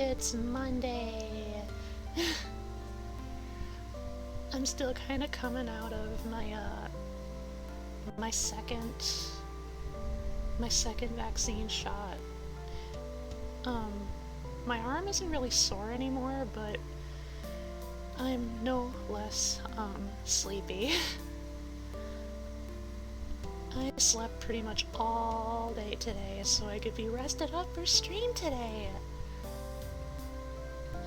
It's Monday. I'm still kind of coming out of my second vaccine shot. Um, my arm isn't really sore anymore, but I'm no less sleepy. I slept pretty much all day today, so I could be rested up for stream today.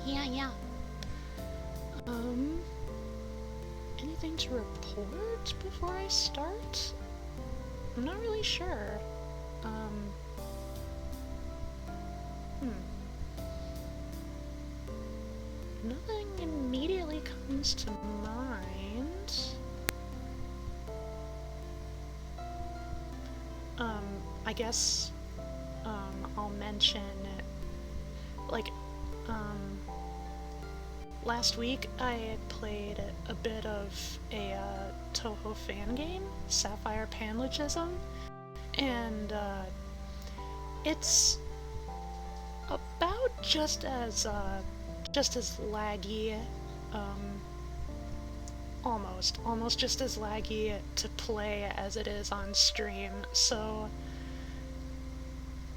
Yeah. Anything to report before I start? I'm not really sure. Nothing immediately comes to mind. I guess, I'll mention, like, last week I played a bit of a Toho fan game, Sapphire Panlogism, and it's about just as laggy, almost just as laggy to play as it is on stream, so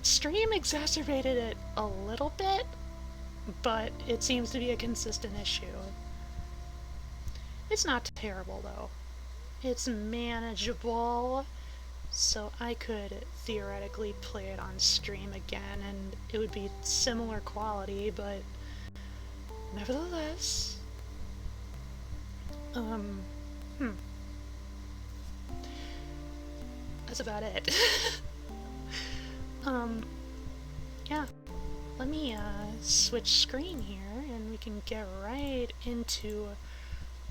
stream exacerbated it a little bit, but it seems to be a consistent issue. It's not terrible though. It's manageable, so I could theoretically play it on stream again and it would be similar quality, but nevertheless, that's about it. Yeah, let me switch screen here and we can get right into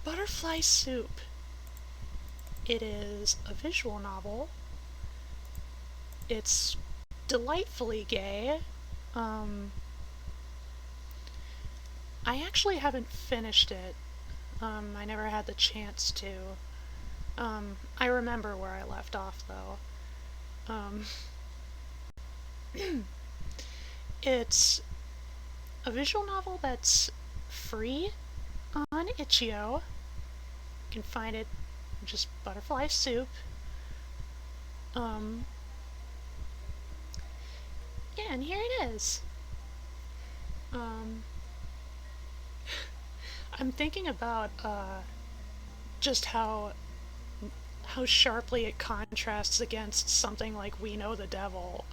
Butterfly Soup. It is a visual novel. It's delightfully gay. I actually haven't finished it. I never had the chance to. I remember where I left off though. It's a visual novel that's free on Itch.io. You can find it just Butterfly Soup. Yeah, and here it is. I'm thinking about just how sharply it contrasts against something like We Know the Devil.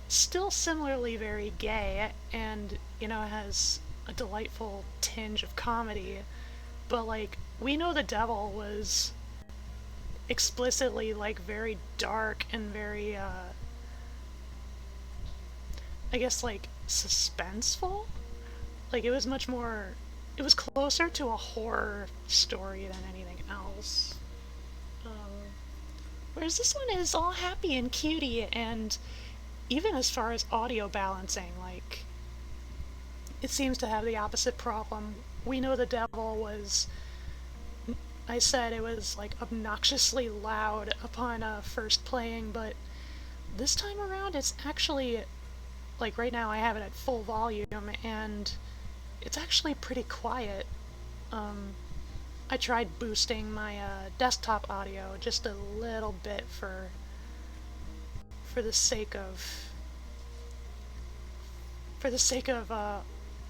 Still similarly very gay, and has a delightful tinge of comedy, but like We Know the Devil was explicitly like very dark and very I guess like suspenseful. Like it was closer to a horror story than anything else. Whereas this one is all happy and cutie, and even as far as audio balancing, like, it seems to have the opposite problem. We Know the Devil was, I said it was like obnoxiously loud upon first playing, but this time around it's actually, like right now I have it at full volume, and it's actually pretty quiet. I tried boosting my desktop audio just a little bit for the sake of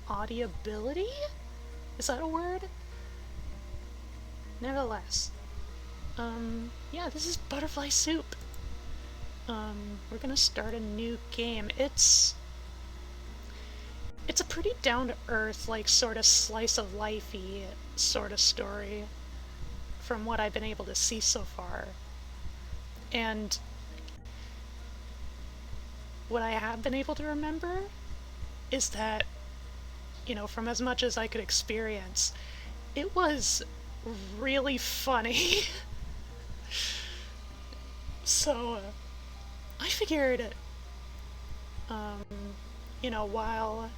audiability? Is that a word? Nevertheless, yeah, this is Butterfly Soup. We're gonna start a new game. It's a pretty down-to-earth, like, sort of slice-of-life-y sort of story from what I've been able to see so far. And what I have been able to remember is that, from as much as I could experience, it was really funny. So, I figured, while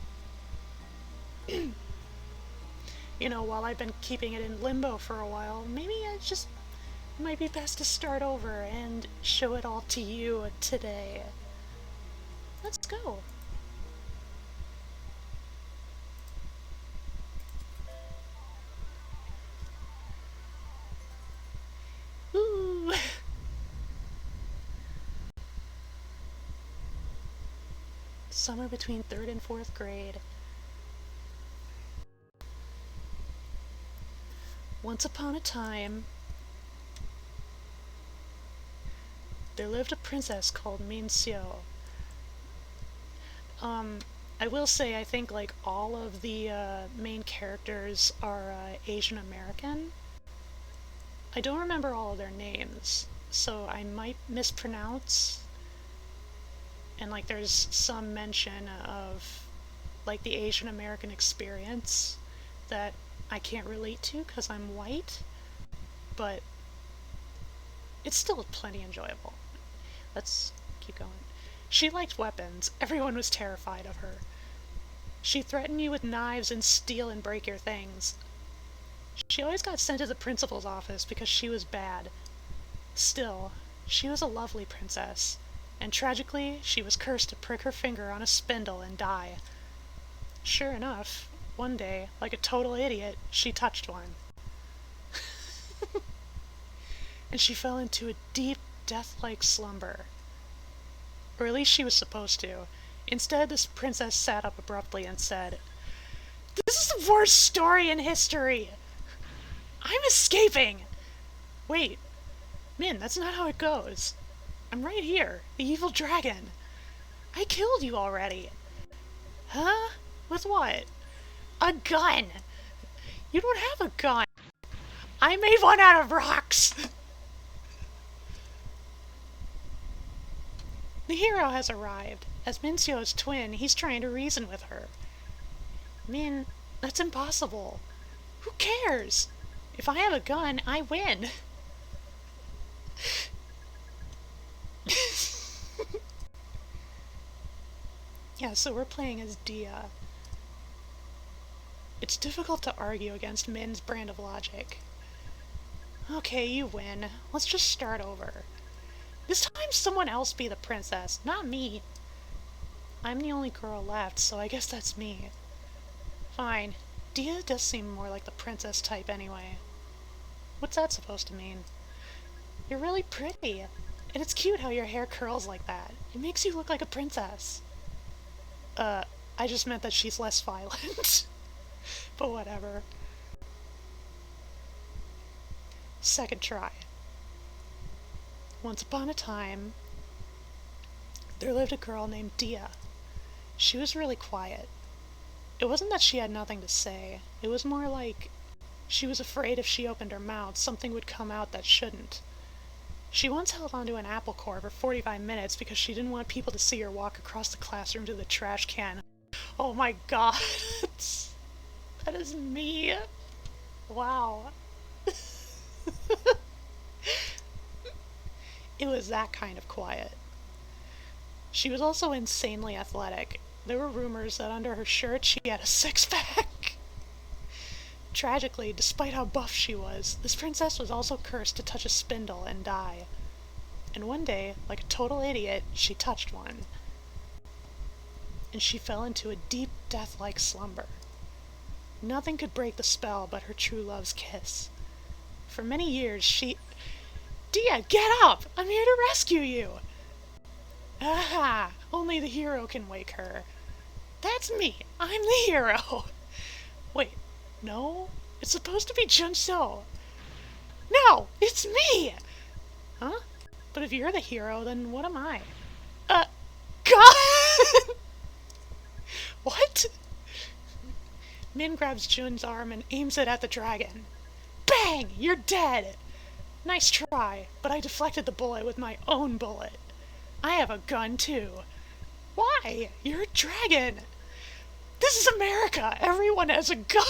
while I've been keeping it in limbo for a while, maybe it might be best to start over and show it all to you today. Let's go. Ooh. Summer between 3rd and 4th grade. Once upon a time, there lived a princess called Min Xiu. I will say, I think like all of the main characters are Asian American. I don't remember all of their names, so I might mispronounce. And like there's some mention of like the Asian American experience that I can't relate to because I'm white, but it's still plenty enjoyable. Let's keep going. She liked weapons. Everyone was terrified of her. She threatened you with knives and steal and break your things. She always got sent to the principal's office because she was bad. Still, she was a lovely princess, and tragically, she was cursed to prick her finger on a spindle and die. Sure enough, one day, like a total idiot, she touched one. And she fell into a deep, death-like slumber. Or at least she was supposed to. Instead, this princess sat up abruptly and said, "This is the worst story in history! I'm escaping!" Wait, Min, that's not how it goes. I'm right here, the evil dragon. I killed you already. Huh? With what? A gun! You don't have a gun! I made one out of rocks! The hero has arrived. As Minxio's twin, he's trying to reason with her. Min, that's impossible. Who cares? If I have a gun, I win. Yeah, so we're playing as Dia. It's difficult to argue against Min's brand of logic. Okay, you win. Let's just start over. This time someone else be the princess, not me. I'm the only girl left, so I guess that's me. Fine. Dia does seem more like the princess type anyway. What's that supposed to mean? You're really pretty. And it's cute how your hair curls like that. It makes you look like a princess. I just meant that she's less violent. But whatever. Second try. Once upon a time, there lived a girl named Dia. She was really quiet. It wasn't that she had nothing to say. It was more like she was afraid if she opened her mouth, something would come out that shouldn't. She once held onto an apple core for 45 minutes because she didn't want people to see her walk across the classroom to the trash can. Oh my god. That is me. Wow. It was that kind of quiet. She was also insanely athletic. There were rumors that under her shirt she had a six-pack. Tragically, despite how buff she was, this princess was also cursed to touch a spindle and die. And one day, like a total idiot, she touched one. And she fell into a deep, death-like slumber. Nothing could break the spell but her true love's kiss. For many years, Dia, get up! I'm here to rescue you! Aha! Only the hero can wake her. That's me! I'm the hero! Wait, no? It's supposed to be Junso. No! It's me! Huh? But if you're the hero, then what am I? God! What? Min grabs Jun's arm and aims it at the dragon. Bang! You're dead! Nice try, but I deflected the bullet with my own bullet. I have a gun too. Why? You're a dragon! This is America! Everyone has a gun!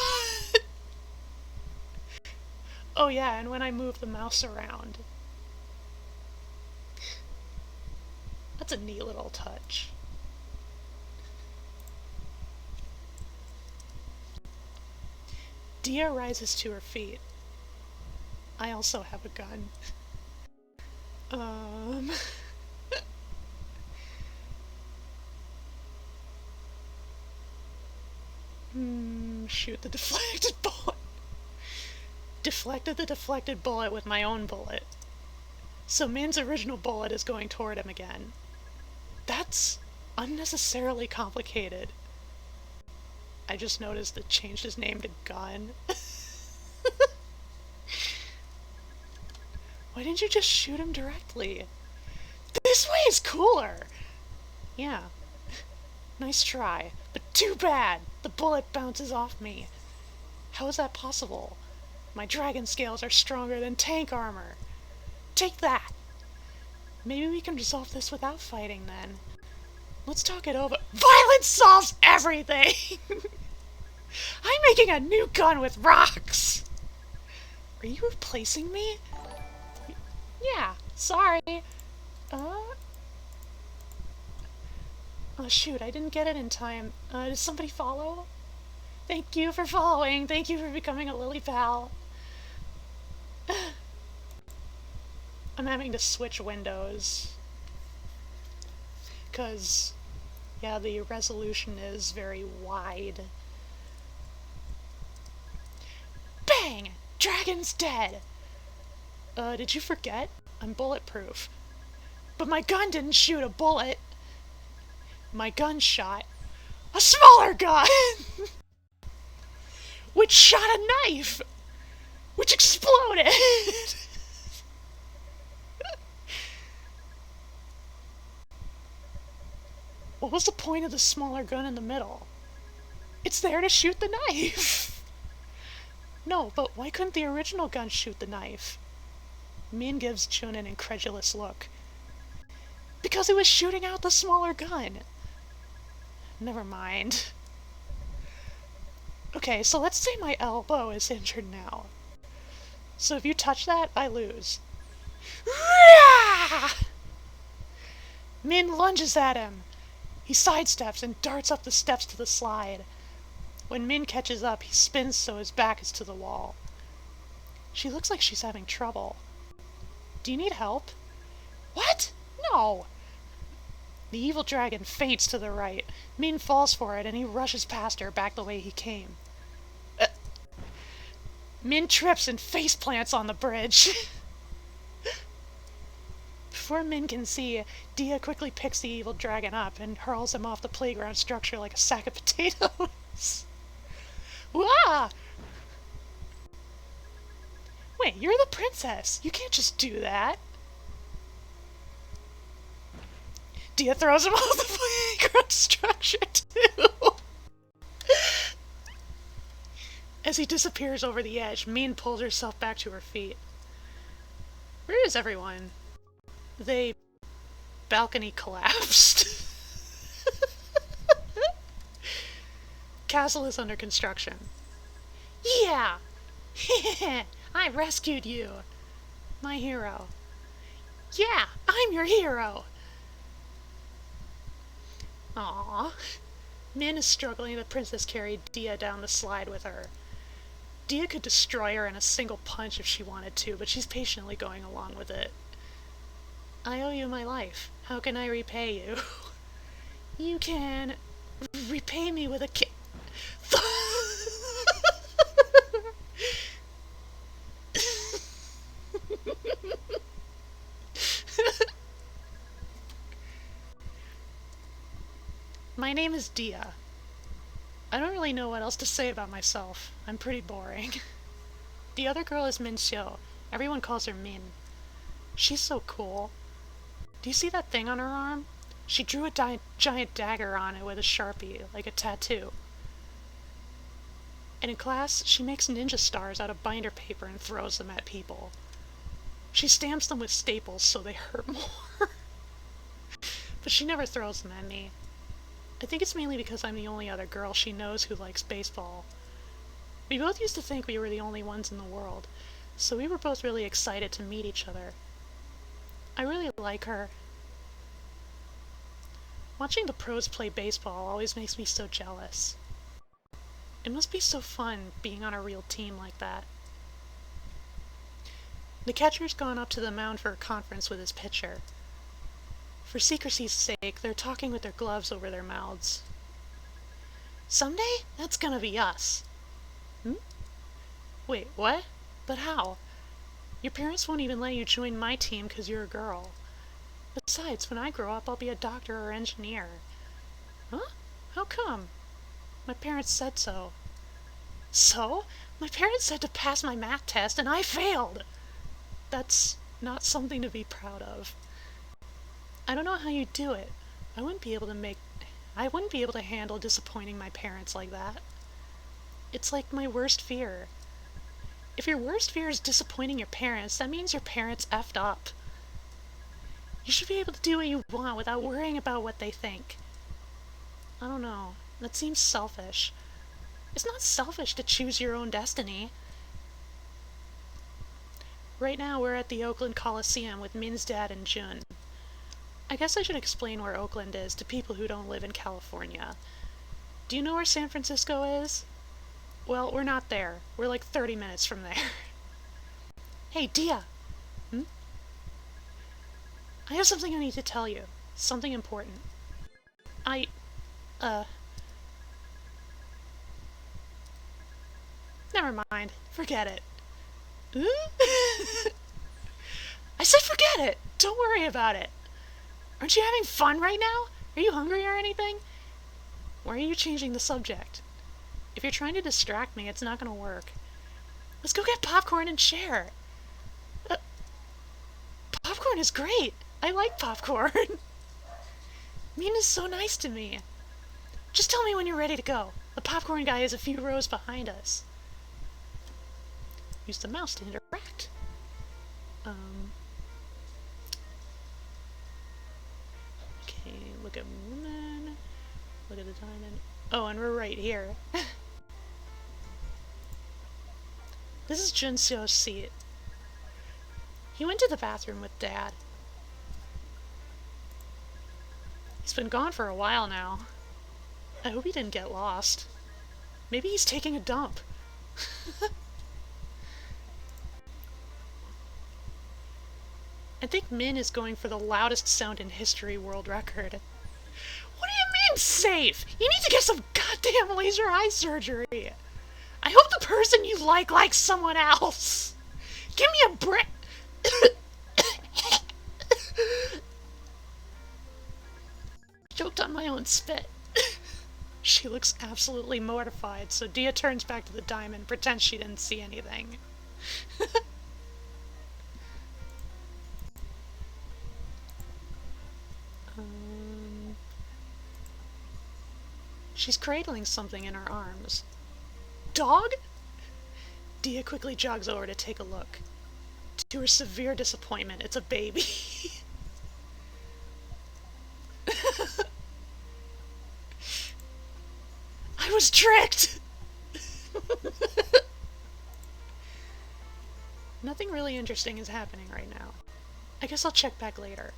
Oh yeah, and when I move the mouse around. That's a neat little touch. Dia rises to her feet. I also have a gun. Shoot the deflected bullet. Deflected the deflected bullet with my own bullet. So Min's original bullet is going toward him again. That's unnecessarily complicated. I just noticed it changed his name to Gun. Why didn't you just shoot him directly? This way is cooler! Yeah. Nice try. But too bad! The bullet bounces off me. How is that possible? My dragon scales are stronger than tank armor. Take that! Maybe we can resolve this without fighting then. Let's talk it over. Violence solves everything! I'm making a new gun with rocks! Are you replacing me? Yeah, sorry. Oh shoot, I didn't get it in time. Did somebody follow? Thank you for following. Thank you for becoming a lily pal. I'm having to switch windows. Because, yeah, the resolution is very wide. Bang! Dragon's dead! Did you forget? I'm bulletproof. But my gun didn't shoot a bullet. My gun shot a smaller gun! Which shot a knife! Which exploded! What was the point of the smaller gun in the middle? It's there to shoot the knife! No, but why couldn't the original gun shoot the knife? Min gives Chun an incredulous look. Because it was shooting out the smaller gun! Never mind. Okay, so let's say my elbow is injured now. So if you touch that, I lose. Min lunges at him. He sidesteps and darts up the steps to the slide. When Min catches up, he spins so his back is to the wall. She looks like she's having trouble. Do you need help? What? No! The evil dragon faints to the right. Min falls for it, and he rushes past her back the way he came. Min trips and face plants on the bridge. Before Min can see, Dia quickly picks the evil dragon up and hurls him off the playground structure like a sack of potatoes. Wah! Wait, you're the princess. You can't just do that. Dia throws him off the playground structure, too. As he disappears over the edge, Min pulls herself back to her feet. Where is everyone? They... balcony collapsed. Castle is under construction. Yeah! I rescued you! My hero. Yeah, I'm your hero! Aww. Min is struggling. The princess carried Dia down the slide with her. Dia could destroy her in a single punch if she wanted to, but she's patiently going along with it. I owe you my life. How can I repay you? You can repay me with a kick. My name is Dia. I don't really know what else to say about myself. I'm pretty boring. The other girl is Min Xiu. Everyone calls her Min. She's so cool. Do you see that thing on her arm? She drew a giant dagger on it with a Sharpie, like a tattoo. And in class, she makes ninja stars out of binder paper and throws them at people. She stamps them with staples so they hurt more. But she never throws them at me. I think it's mainly because I'm the only other girl she knows who likes baseball. We both used to think we were the only ones in the world, so we were both really excited to meet each other. I really like her. Watching the pros play baseball always makes me so jealous. It must be so fun being on a real team like that. The catcher's gone up to the mound for a conference with his pitcher. For secrecy's sake, they're talking with their gloves over their mouths. Someday, that's gonna be us. Hmm? Wait, what? But how? Your parents won't even let you join my team because you're a girl. Besides, when I grow up, I'll be a doctor or engineer. Huh? How come? My parents said so. So? My parents said to pass my math test and I failed! That's not something to be proud of. I don't know how you do it. I wouldn't be able to make... I wouldn't be able to handle disappointing my parents like that. It's like my worst fear. If your worst fear is disappointing your parents, that means your parents effed up. You should be able to do what you want without worrying about what they think. I don't know. That seems selfish. It's not selfish to choose your own destiny. Right now we're at the Oakland Coliseum with Min's dad and Jun. I guess I should explain where Oakland is to people who don't live in California. Do you know where San Francisco is? Well, we're not there. We're like 30 minutes from there. Hey, Dia! Hmm? I have something I need to tell you. Something important. I... Never mind. Forget it. I said forget it! Don't worry about it. Aren't you having fun right now? Are you hungry or anything? Why are you changing the subject? If you're trying to distract me, it's not gonna work. Let's go get popcorn and share. Popcorn is great. I like popcorn. Min is so nice to me. Just tell me when you're ready to go. The popcorn guy is a few rows behind us. Use the mouse to interact. Okay, look at woman. Look at the diamond. Oh, and we're right here. This is Junseo's seat. He went to the bathroom with Dad. He's been gone for a while now. I hope he didn't get lost. Maybe he's taking a dump. I think Min is going for the loudest sound in history world record. What do you mean, safe? You need to get some goddamn laser eye surgery. I hope the person you like likes someone else. Give me a break. Choked on my own spit. She looks absolutely mortified, so Dia turns back to the diamond and pretends she didn't see anything. She's cradling something in her arms. Dog? Dia quickly jogs over to take a look. To her severe disappointment, it's a baby. I was tricked! Nothing really interesting is happening right now. I guess I'll check back later.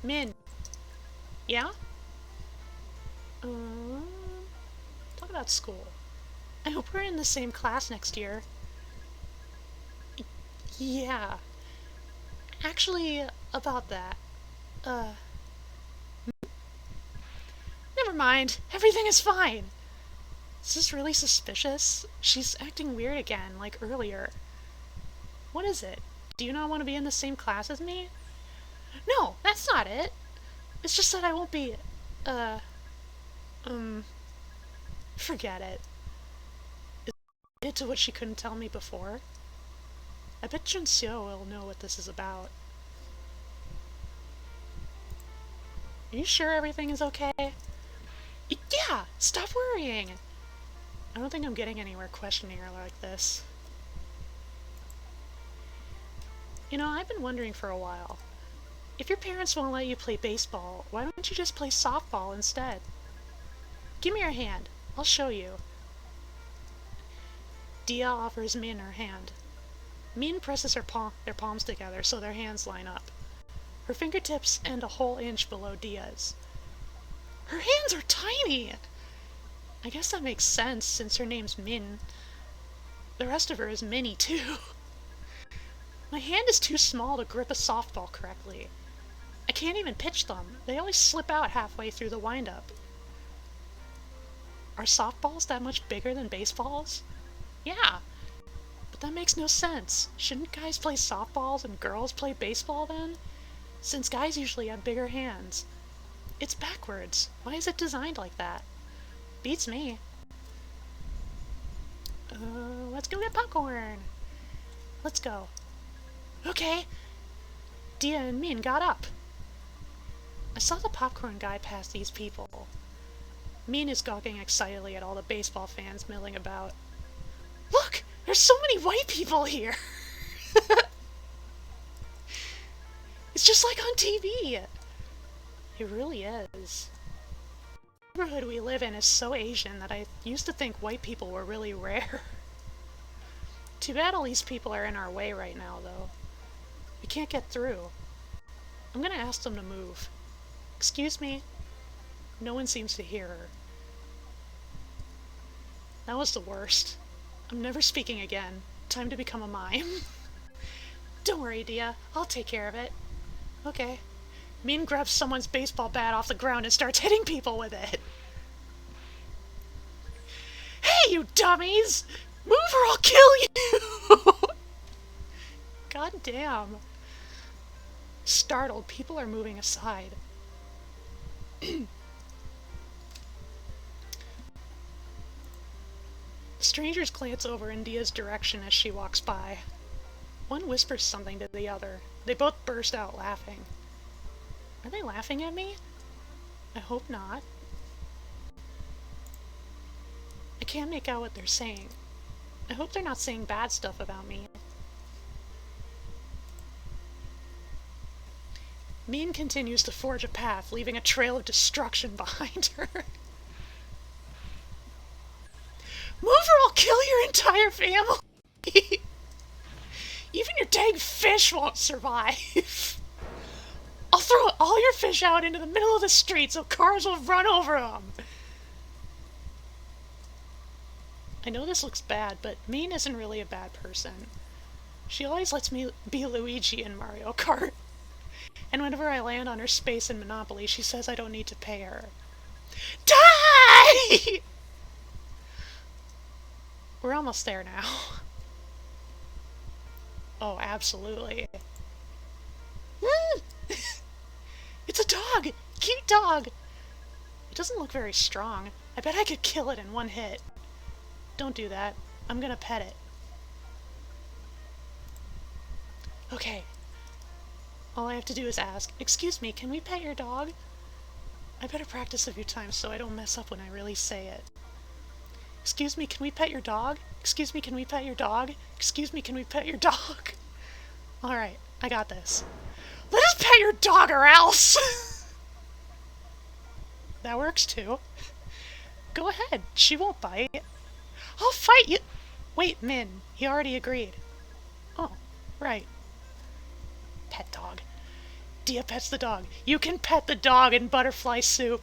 Min. Yeah? Talk about school. I hope we're in the same class next year. Yeah. Actually, about that. Never mind. Everything is fine. Is this really suspicious? She's acting weird again, like earlier. What is it? Do you not want to be in the same class as me? No, that's not it. It's just that I won't be, forget it. Is it to what she couldn't tell me before? I bet Junseo will know what this is about. Are you sure everything is okay? Yeah! Stop worrying! I don't think I'm getting anywhere questioning her like this. You know, I've been wondering for a while. If your parents won't let you play baseball, why don't you just play softball instead? Give me your hand. I'll show you. Dia offers Min her hand. Min presses their palms together so their hands line up. Her fingertips end a whole inch below Dia's. Her hands are tiny! I guess that makes sense since her name's Min. The rest of her is Minnie, too. My hand is too small to grip a softball correctly. I can't even pitch them. They always slip out halfway through the windup. Are softballs that much bigger than baseballs? Yeah, but that makes no sense. Shouldn't guys play softballs and girls play baseball then? Since guys usually have bigger hands. It's backwards. Why is it designed like that? Beats me. Let's go get popcorn. Let's go. Okay. Dia and Min got up. I saw the popcorn guy pass these people. Min is gawking excitedly at all the baseball fans milling about. Look! There's so many white people here! It's just like on TV! It really is. The neighborhood we live in is so Asian that I used to think white people were really rare. Too bad all these people are in our way right now, though. We can't get through. I'm gonna ask them to move. Excuse me? No one seems to hear her. That was the worst. I'm never speaking again. Time to become a mime. Don't worry, Dia. I'll take care of it. Okay. Min grabs someone's baseball bat off the ground and starts hitting people with it. Hey, you dummies! Move or I'll kill you! God damn. Startled, people are moving aside. Strangers glance over in Dia's direction as she walks by. One whispers something to the other. They both burst out laughing. Are they laughing at me? I hope not. I can't make out what they're saying. I hope they're not saying bad stuff about me. Min continues to forge a path, leaving a trail of destruction behind her. Move or I'll kill your entire family! Even your dang fish won't survive. I'll throw all your fish out into the middle of the street so cars will run over them. I know this looks bad, but Min isn't really a bad person. She always lets me be Luigi in Mario Kart. And whenever I land on her space in Monopoly, she says I don't need to pay her. Die! We're almost there now. Oh, absolutely. It's a dog! Cute dog! It doesn't look very strong. I bet I could kill it in one hit. Don't do that. I'm gonna pet it. Okay. All I have to do is ask, excuse me, can we pet your dog? I better practice a few times so I don't mess up when I really say it. Excuse me, can we pet your dog? Excuse me, can we pet your dog? Excuse me, can we pet your dog? Alright, I got this. Let us pet your dog or else! That works too. Go ahead, she won't bite. I'll fight you! Wait, Min, he already agreed. Oh, right. Pet dog. Dia pets the dog. You can pet the dog in butterfly soup.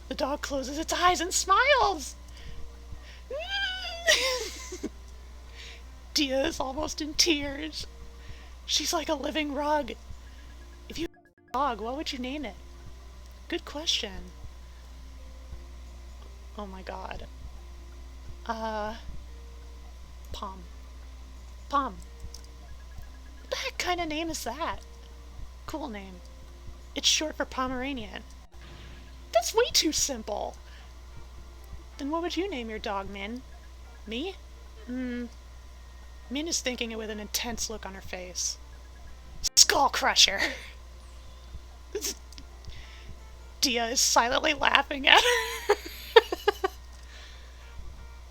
The dog closes its eyes and smiles. Dia is almost in tears. She's like a living rug. If you had a dog, what would you name it? Good question. Oh my god. Pom. Pom. What the heck kind of name is that? Cool name. It's short for Pomeranian. That's way too simple. Then what would you name your dog, Min? Me? Min is thinking it with an intense look on her face. Skull Crusher! Dia is silently laughing at her.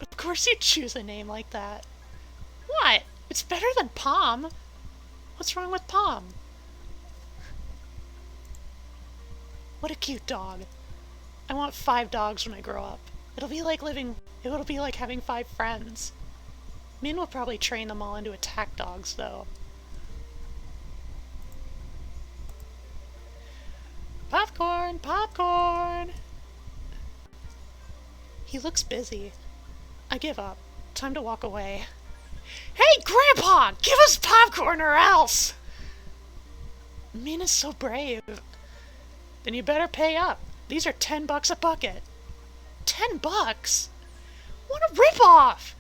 Of course you'd choose a name like that. What? It's better than Pom. What's wrong with Pom? What a cute dog. I want 5 dogs when I grow up. It'll be like having 5 friends. Min will probably train them all into attack dogs, though. Popcorn! Popcorn! He looks busy. I give up. Time to walk away. Hey, Grandpa! Give us popcorn or else! Mina's so brave. Then you better pay up. These are $10 a bucket. $10? What a ripoff!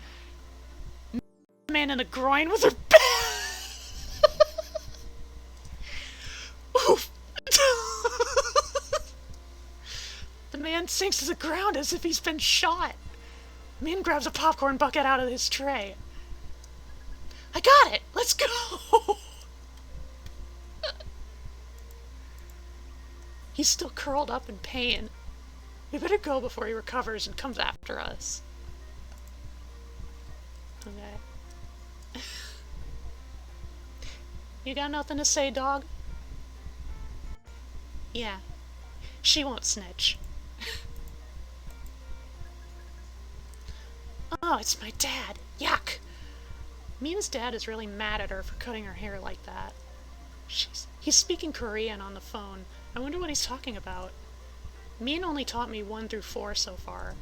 Man in the groin with her Oof! The man sinks to the ground as if he's been shot. Min grabs a popcorn bucket out of his tray. I got it! Let's go! He's still curled up in pain. We better go before he recovers and comes after us. Okay. You got nothing to say, dog? Yeah. She won't snitch. Oh, it's my dad. Yuck! Mina's dad is really mad at her for cutting her hair like that. He's speaking Korean on the phone. I wonder what he's talking about. Min only taught me 1 through 4 so far.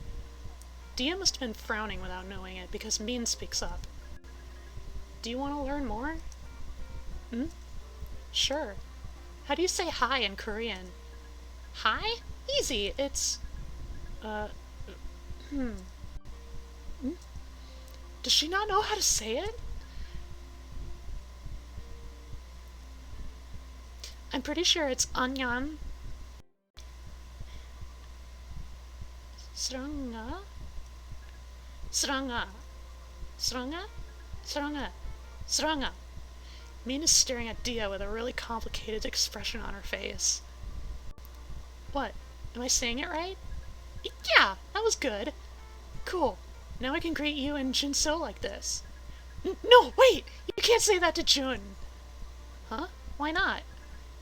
Dia must have been frowning without knowing it because Min speaks up. Do you want to learn more? Hmm? Sure. How do you say hi in Korean? Hi? Easy. It's... Hmm? Does she not know how to say it? I'm pretty sure it's 안녕. Sranga? Sranga. Sranga? Sranga. Sranga. Min is staring at Dia with a really complicated expression on her face. What? Am I saying it right? Yeah, that was good. Cool. Now I can greet you and Jinso like this. No, wait! You can't say that to Jun! Huh? Why not?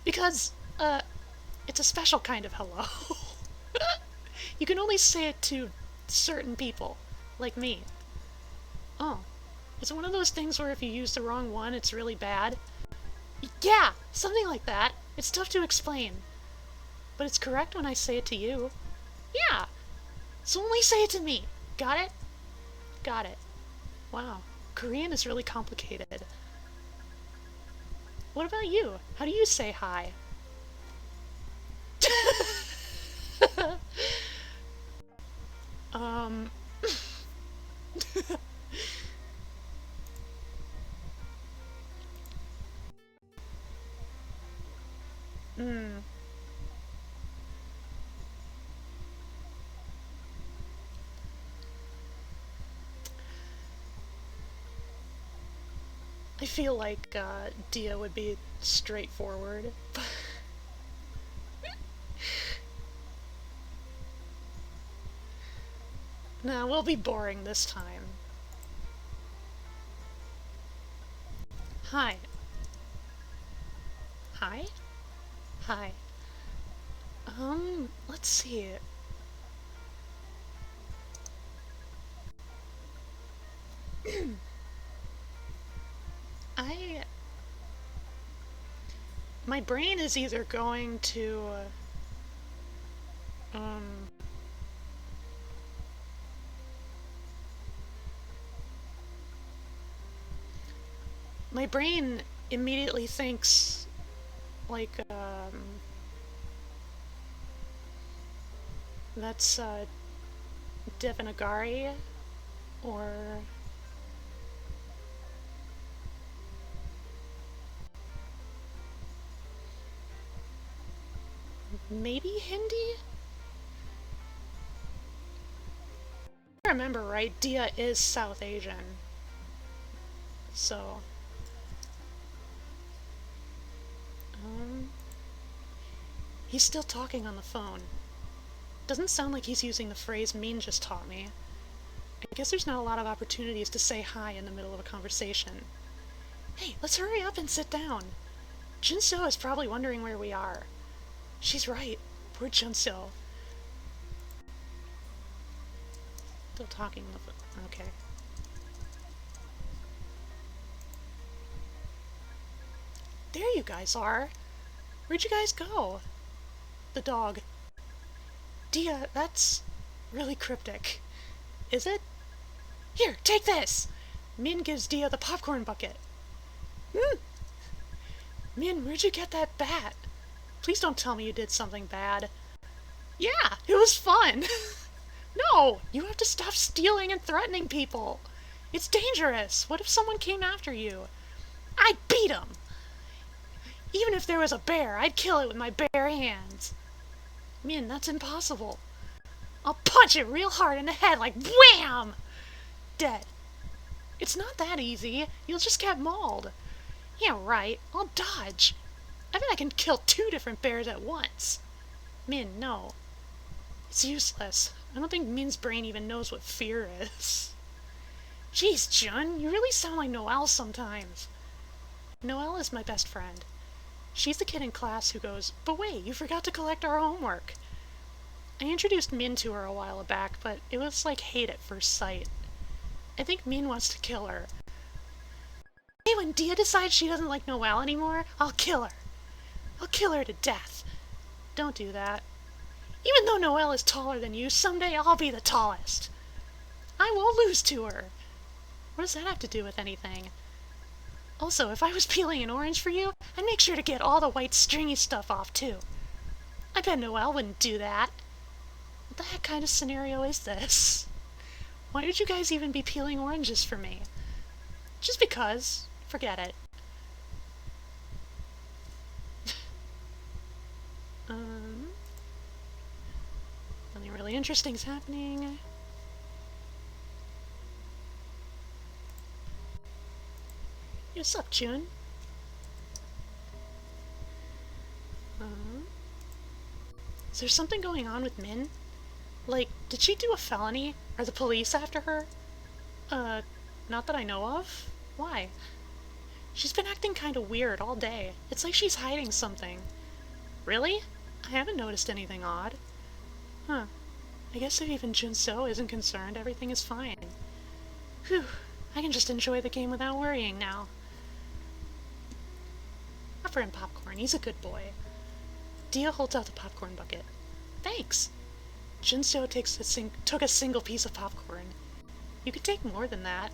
Because, it's a special kind of hello. You can only say it to certain people, like me. Oh. It's one of those things where if you use the wrong one, it's really bad? Yeah, something like that. It's tough to explain. But it's correct when I say it to you. Yeah! So only say it to me. Got it? Got it. Wow. Korean is really complicated. What about you? How do you say hi? I feel like Dia would be straightforward. Nah, we'll be boring this time. Hi. Hi? Hi. Let's see. My brain is either going to, my brain immediately thinks, like, that's, Devanagari, or... maybe Hindi? If I remember right, Dia is South Asian. So... he's still talking on the phone. Doesn't sound like he's using the phrase Min just taught me. I guess there's not a lot of opportunities to say hi in the middle of a conversation. Hey, let's hurry up and sit down. Jinso is probably wondering where we are. She's right. Poor Jinso. Still talking on the phone. Okay. There you guys are. Where'd you guys go? The dog. Dia, that's really cryptic. Is it? Here, take this! Min gives Dia the popcorn bucket. Hmm. Min, where'd you get that bat? Please don't tell me you did something bad. Yeah, it was fun. No, you have to stop stealing and threatening people. It's dangerous. What if someone came after you? I'd beat him. Even if there was a bear, I'd kill it with my bare hands. Min, that's impossible. I'll punch it real hard in the head like wham! Dead. It's not that easy. You'll just get mauled. Yeah, right. I'll dodge. I bet I can kill 2 different bears at once. Min, no. It's useless. I don't think Min's brain even knows what fear is. Jeez, Jun, you really sound like Noelle sometimes. Noelle is my best friend. She's the kid in class who goes, "But wait, you forgot to collect our homework." I introduced Min to her a while back, but it was like hate at first sight. I think Min wants to kill her. Hey, when Dia decides she doesn't like Noelle anymore, I'll kill her. I'll kill her to death. Don't do that. Even though Noelle is taller than you, someday I'll be the tallest. I won't lose to her. What does that have to do with anything? Also, if I was peeling an orange for you, I'd make sure to get all the white stringy stuff off too. I bet Noelle wouldn't do that. What the heck kind of scenario is this? Why would you guys even be peeling oranges for me? Just because. Forget it. Nothing really interesting's happening. What's up, June? Is there something going on with Min? Like, did she do a felony? Are the police after her? Not that I know of. Why? She's been acting kinda weird all day. It's like she's hiding something. Really? I haven't noticed anything odd. Huh. I guess if even Junso isn't concerned, everything is fine. Whew. I can just enjoy the game without worrying now. Offer him popcorn. He's a good boy. Dia holds out the popcorn bucket. Thanks. Junso took a single piece of popcorn. You could take more than that.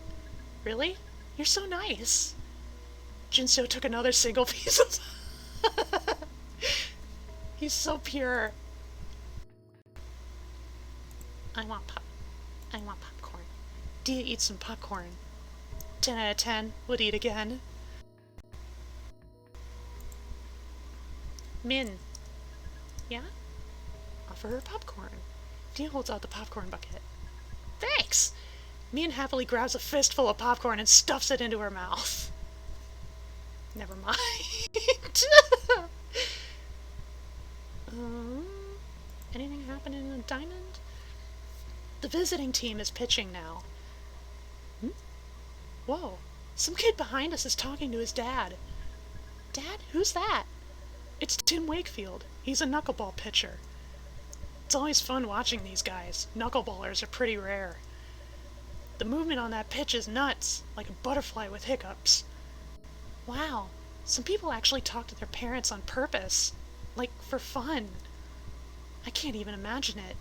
Really? You're so nice. Junso took another single piece of... He's so pure. I want popcorn. Dia eats some popcorn. 10 out of 10. Would eat again. Min. Yeah? Offer her popcorn. Dia holds out the popcorn bucket. Thanks! Min happily grabs a fistful of popcorn and stuffs it into her mouth. Never mind. Anything happening in the diamond? The visiting team is pitching now. Whoa. Some kid behind us is talking to his dad. Dad? Who's that? It's Tim Wakefield. He's a knuckleball pitcher. It's always fun watching these guys. Knuckleballers are pretty rare. The movement on that pitch is nuts, like a butterfly with hiccups. Wow, some people actually talk to their parents on purpose. Like, for fun. I can't even imagine it.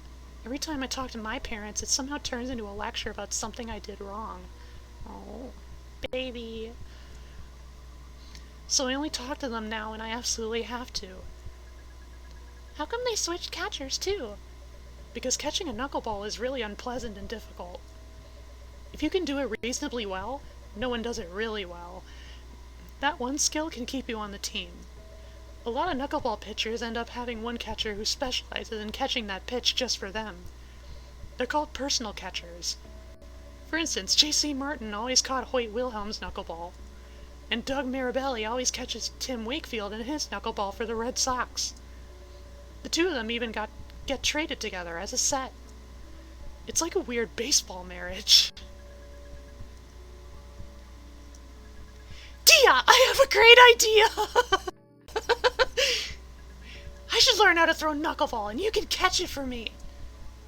Every time I talk to my parents, it somehow turns into a lecture about something I did wrong. Oh, baby. So I only talk to them now when I absolutely have to. How come they switched catchers too? Because catching a knuckleball is really unpleasant and difficult. If you can do it reasonably well, no one does it really well. That one skill can keep you on the team. A lot of knuckleball pitchers end up having one catcher who specializes in catching that pitch just for them. They're called personal catchers. For instance, J.C. Martin always caught Hoyt Wilhelm's knuckleball, and Doug Mirabelli always catches Tim Wakefield in his knuckleball for the Red Sox. The two of them even get traded together as a set. It's like a weird baseball marriage. Dia, I have a great idea! I should learn how to throw knuckleball and you can catch it for me.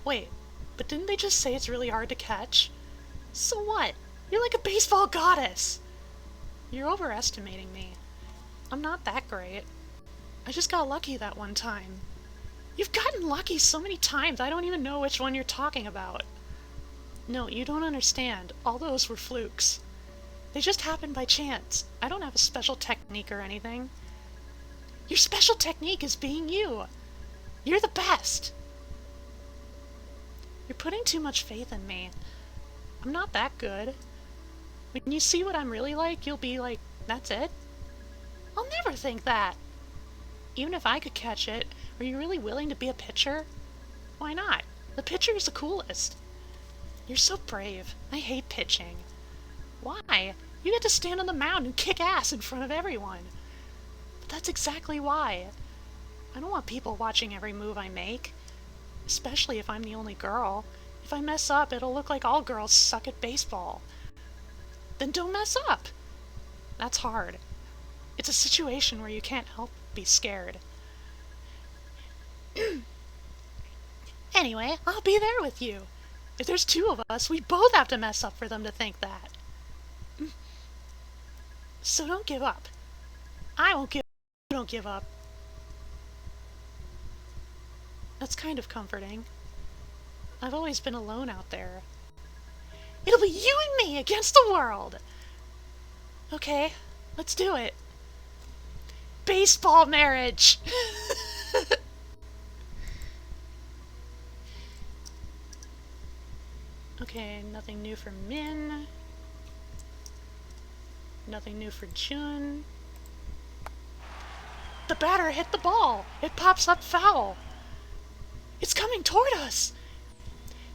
Wait, but didn't they just say it's really hard to catch? So what? You're like a baseball goddess. You're overestimating me. I'm not that great. I just got lucky that one time. You've gotten lucky so many times I don't even know which one you're talking about. No, you don't understand. All those were flukes. They just happen by chance. I don't have a special technique or anything. Your special technique is being you. You're the best. You're putting too much faith in me. I'm not that good. When you see what I'm really like, you'll be like, that's it? I'll never think that. Even if I could catch it, are you really willing to be a pitcher? Why not? The pitcher is the coolest. You're so brave. I hate pitching. Why? You get to stand on the mound and kick ass in front of everyone. But that's exactly why. I don't want people watching every move I make. Especially if I'm the only girl. If I mess up, it'll look like all girls suck at baseball. Then don't mess up. That's hard. It's a situation where you can't help but be scared. Anyway, I'll be there with you. If there's two of us, we both have to mess up for them to think that. So don't give up. I won't give up. You don't give up. That's kind of comforting. I've always been alone out there. It'll be you and me against the world! Okay, let's do it. Baseball marriage! Okay, nothing new for Min. Nothing new for Jun. The batter hit the ball! It pops up foul! It's coming toward us!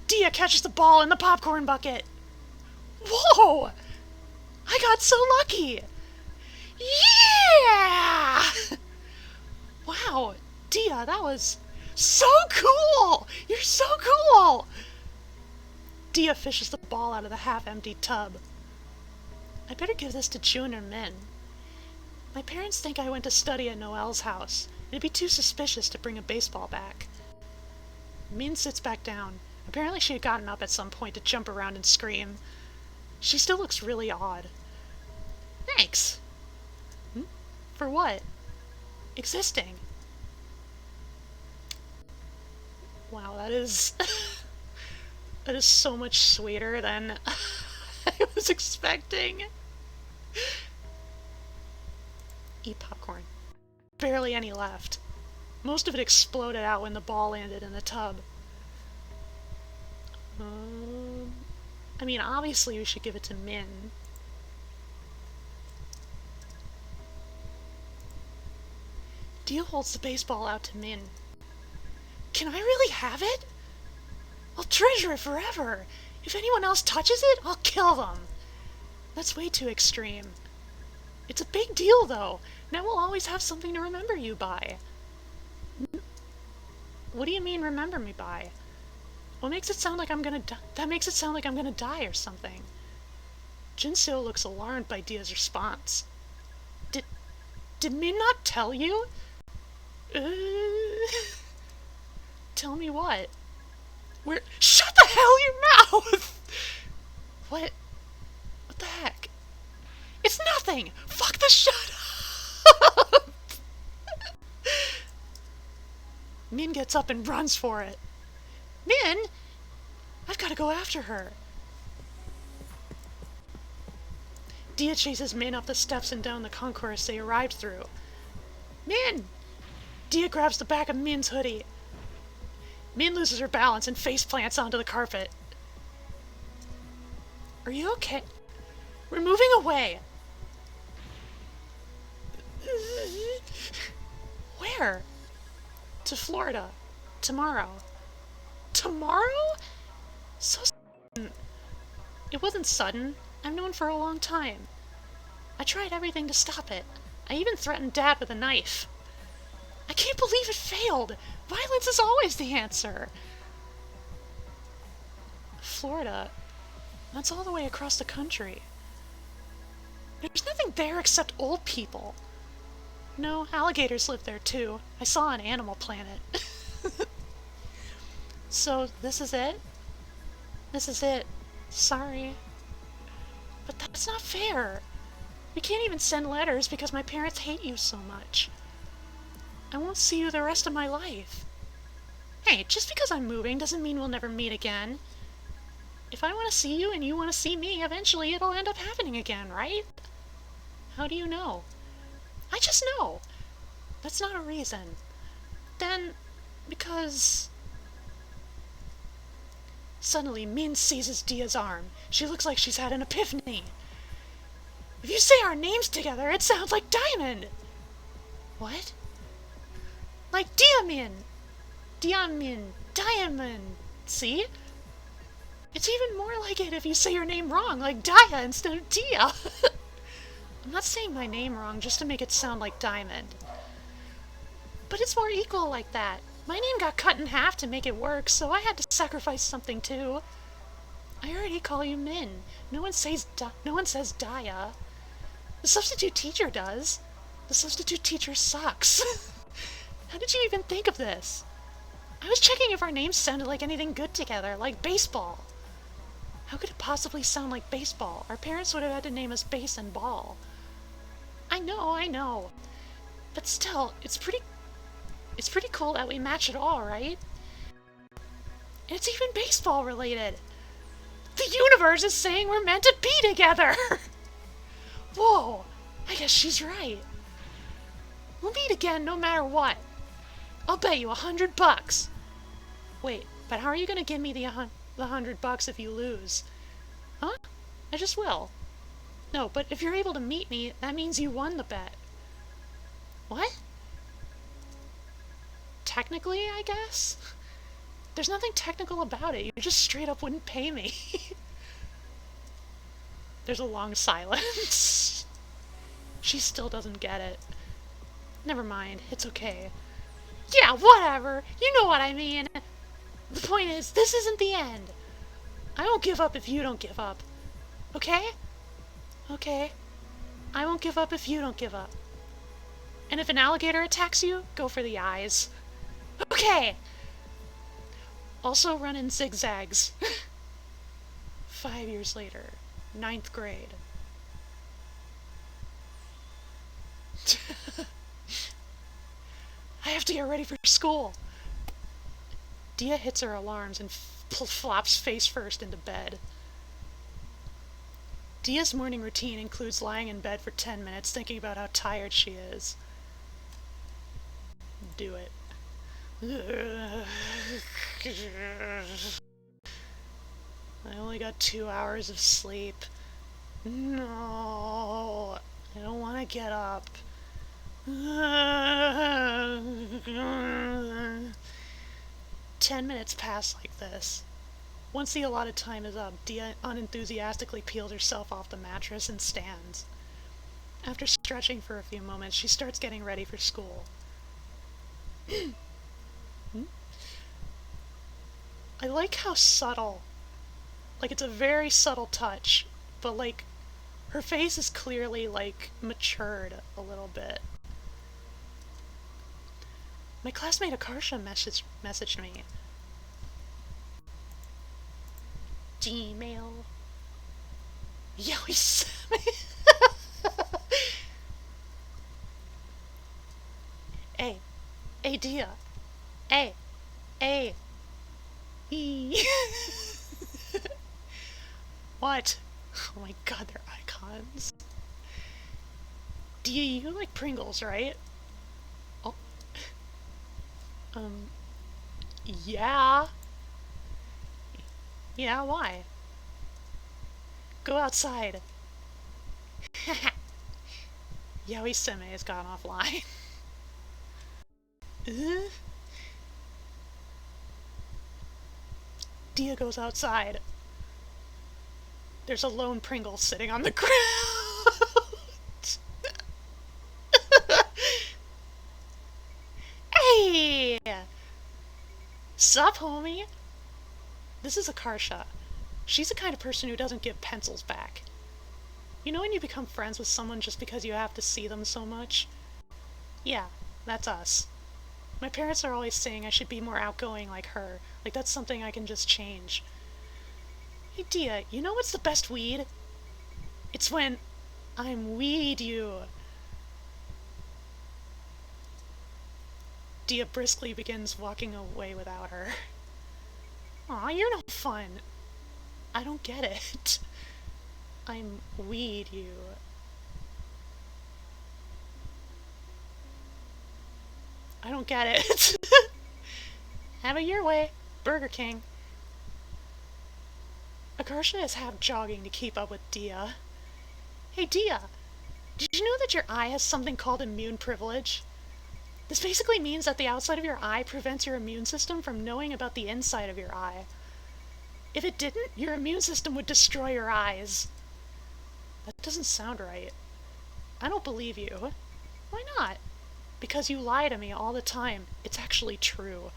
Dia catches the ball in the popcorn bucket! Whoa! I got so lucky! Yeah! Wow, Dia, that was so cool! You're so cool! Dia fishes the ball out of the half-empty tub. I better give this to June or Min. My parents think I went to study at Noelle's house. It'd be too suspicious to bring a baseball back. Min sits back down. Apparently she had gotten up at some point to jump around and scream. She still looks really odd. Thanks! For what? Existing. Wow, that is... that is so much sweeter than I was expecting. Eat popcorn. Barely any left. Most of it exploded out when the ball landed in the tub. I mean, obviously we should give it to Min. Dia holds the baseball out to Min. Can I really have it? I'll treasure it forever. If anyone else touches it, I'll kill them. That's way too extreme. It's a big deal, though. Now we'll always have something to remember you by. What do you mean, remember me by? What makes it sound like I'm gonna die? That makes it sound like I'm gonna die or something. Jinseo looks alarmed by Dia's response. Did Min not tell you? Tell me what? Shut the hell your mouth! What the heck? It's nothing! Fuck the shut up! Min gets up and runs for it. Min! I've got to go after her. Dia chases Min up the steps and down the concourse they arrived through. Min! Dia grabs the back of Min's hoodie. Min loses her balance and face plants onto the carpet. Are you okay? We're moving away. Where? To Florida. Tomorrow. Tomorrow? So sudden. It wasn't sudden. I've known for a long time. I tried everything to stop it. I even threatened Dad with a knife. I can't believe it failed. Violence is always the answer. Florida. That's all the way across the country. There's nothing there except old people. No, alligators live there too. I saw on Animal Planet. So, this is it? This is it. Sorry. But that's not fair. We can't even send letters because my parents hate you so much. I won't see you the rest of my life. Hey, just because I'm moving doesn't mean we'll never meet again. If I want to see you and you want to see me, eventually it'll end up happening again, right? How do you know? I just know. That's not a reason. Then, because... Suddenly, Min seizes Dia's arm. She looks like she's had an epiphany. If you say our names together, it sounds like Diamond. What? Like Diamin. Diamin. Diamond. See? It's even more like it if you say your name wrong, like Dia instead of Dia. I'm not saying my name wrong just to make it sound like Diamond. But it's more equal like that. My name got cut in half to make it work, so I had to sacrifice something too. I already call you Min. No one says Dia. The substitute teacher does. The substitute teacher sucks. How did you even think of this? I was checking if our names sounded like anything good together, like baseball. How could it possibly sound like baseball? Our parents would have had to name us Base and Ball. I know. But still, it's pretty cool that we match it all, right? And it's even baseball related. The universe is saying we're meant to be together! Whoa, I guess she's right. We'll meet again no matter what. I'll bet you $100. Wait, but how are you gonna give me the $100 if you lose? Huh? I just will. No, but if you're able to meet me, that means you won the bet. What? Technically, I guess? There's nothing technical about it. You just straight up wouldn't pay me. There's a long silence. She still doesn't get it. Never mind, it's okay. Yeah, whatever. You know what I mean. The point is, this isn't the end. I won't give up if you don't give up. Okay? Okay. I won't give up if you don't give up. And if an alligator attacks you, go for the eyes. Okay! Also run in zigzags. 5 years later, 9th grade. I have to get ready for school. Dia hits her alarms and flops face first into bed. Dia's morning routine includes lying in bed for 10 minutes thinking about how tired she is. Do it. I only got 2 hours of sleep. No, I don't want to get up. 10 minutes pass like this. Once the allotted time is up, Dia unenthusiastically peels herself off the mattress and stands. After stretching for a few moments, she starts getting ready for school. I like how subtle. Like, it's a very subtle touch, but, like, her face is clearly, like, matured a little bit. My classmate Akarsha messaged me. Gmail. Yowie sent me. Hey, Dia. Hey. What? Oh my god, they're icons. Dia, you like Pringles, right? Oh. Yeah. Yeah, why? Go outside. Yowie Seme has gone offline. Dia goes outside. There's a lone Pringle sitting on the ground. Hey! Sup, homie? This is Akarsha. She's the kind of person who doesn't give pencils back. You know when you become friends with someone just because you have to see them so much? Yeah, that's us. My parents are always saying I should be more outgoing like her. Like that's something I can just change. Hey Dia, you know what's the best weed? It's when I'm weed you. Dia briskly begins walking away without her. Aw, you're no fun. I don't get it. I'm weed you. I don't get it. Have it your way. Burger King. Akarsha is half jogging to keep up with Dia. Hey Dia, did you know that your eye has something called immune privilege? This basically means that the outside of your eye prevents your immune system from knowing about the inside of your eye. If it didn't, your immune system would destroy your eyes. That doesn't sound right. I don't believe you. Why not? Because you lie to me all the time. It's actually true.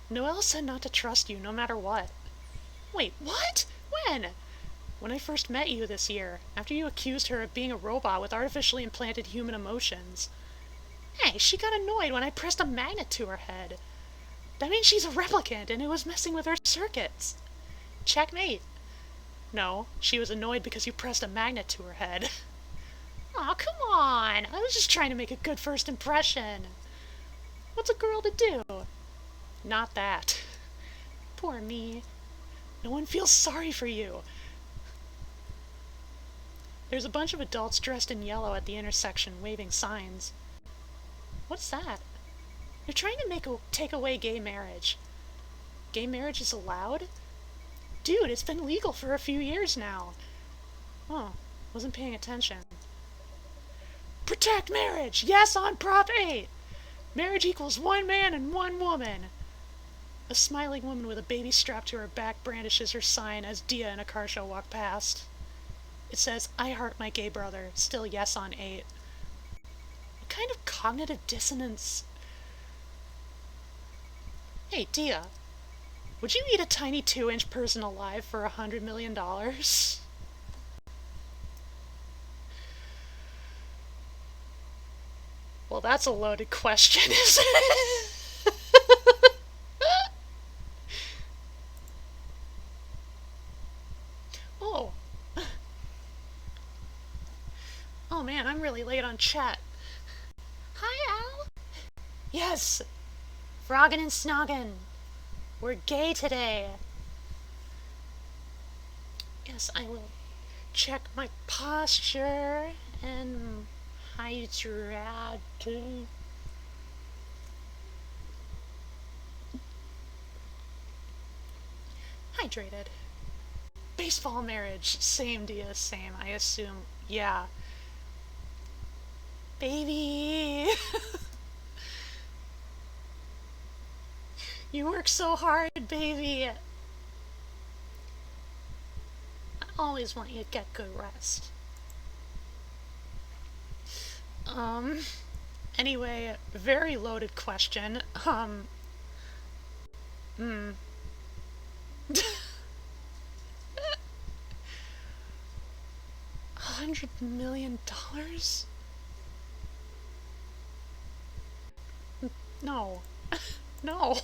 Noelle said not to trust you no matter what. Wait, what? When? When I first met you this year, after you accused her of being a robot with artificially implanted human emotions. Hey, she got annoyed when I pressed a magnet to her head. That means she's a replicant and it was messing with her circuits. Checkmate. No, she was annoyed because you pressed a magnet to her head. Aw, come on! I was just trying to make a good first impression. What's a girl to do? Not that. Poor me. No one feels sorry for you. There's a bunch of adults dressed in yellow at the intersection waving signs. What's that? They're trying to take away gay marriage. Gay marriage is allowed? Dude, it's been legal for a few years now. Oh, wasn't paying attention. Protect marriage! Yes on Prop 8! Marriage equals one man and one woman! A smiling woman with a baby strapped to her back brandishes her sign as Dia and Akarsha walk past. It says, I heart my gay brother, still yes on 8. What kind of cognitive dissonance? Hey, Dia, would you eat a tiny 2-inch person alive for $100 million? Well, that's a loaded question, isn't it? Oh. Oh man, I'm really late on chat. Hi, Al. Yes. Froggin' and snoggin'. We're gay today. Yes, I will check my posture and hydrate. Hydrated. Baseball marriage. Same Dia, same. I assume. Yeah. Baby. You work so hard, baby. I always want you to get good rest. Anyway, very loaded question. $100 million? No. No.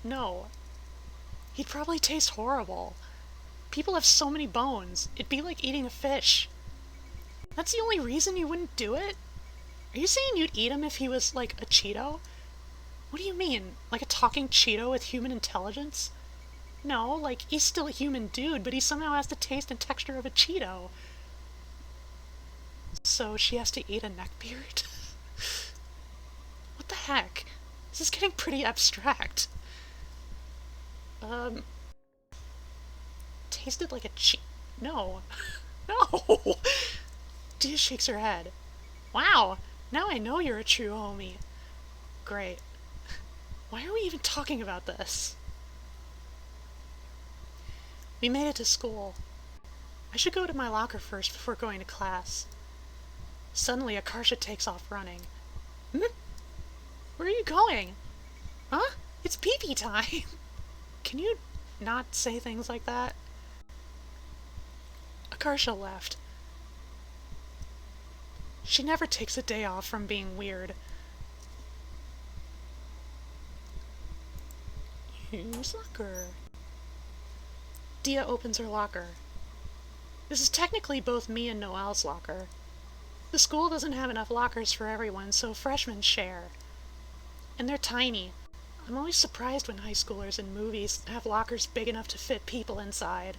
No. He'd probably taste horrible. People have so many bones. It'd be like eating a fish. That's the only reason you wouldn't do it? Are you saying you'd eat him if he was, like, a Cheeto? What do you mean? Like a talking Cheeto with human intelligence? No, like, he's still a human dude, but he somehow has the taste and texture of a Cheeto. So she has to eat a neckbeard? What the heck? This is getting pretty abstract. Tasted like a No. No! Dia shakes her head. Wow, now I know you're a true homie. Great. Why are we even talking about this? We made it to school. I should go to my locker first before going to class. Suddenly, Akarsha takes off running. Where are you going? Huh? It's pee-pee time! Can you not say things like that? Akarsha left. She never takes a day off from being weird. Use locker. Dia opens her locker. This is technically both me and Noelle's locker. The school doesn't have enough lockers for everyone, so freshmen share. And they're tiny. I'm always surprised when high schoolers in movies have lockers big enough to fit people inside.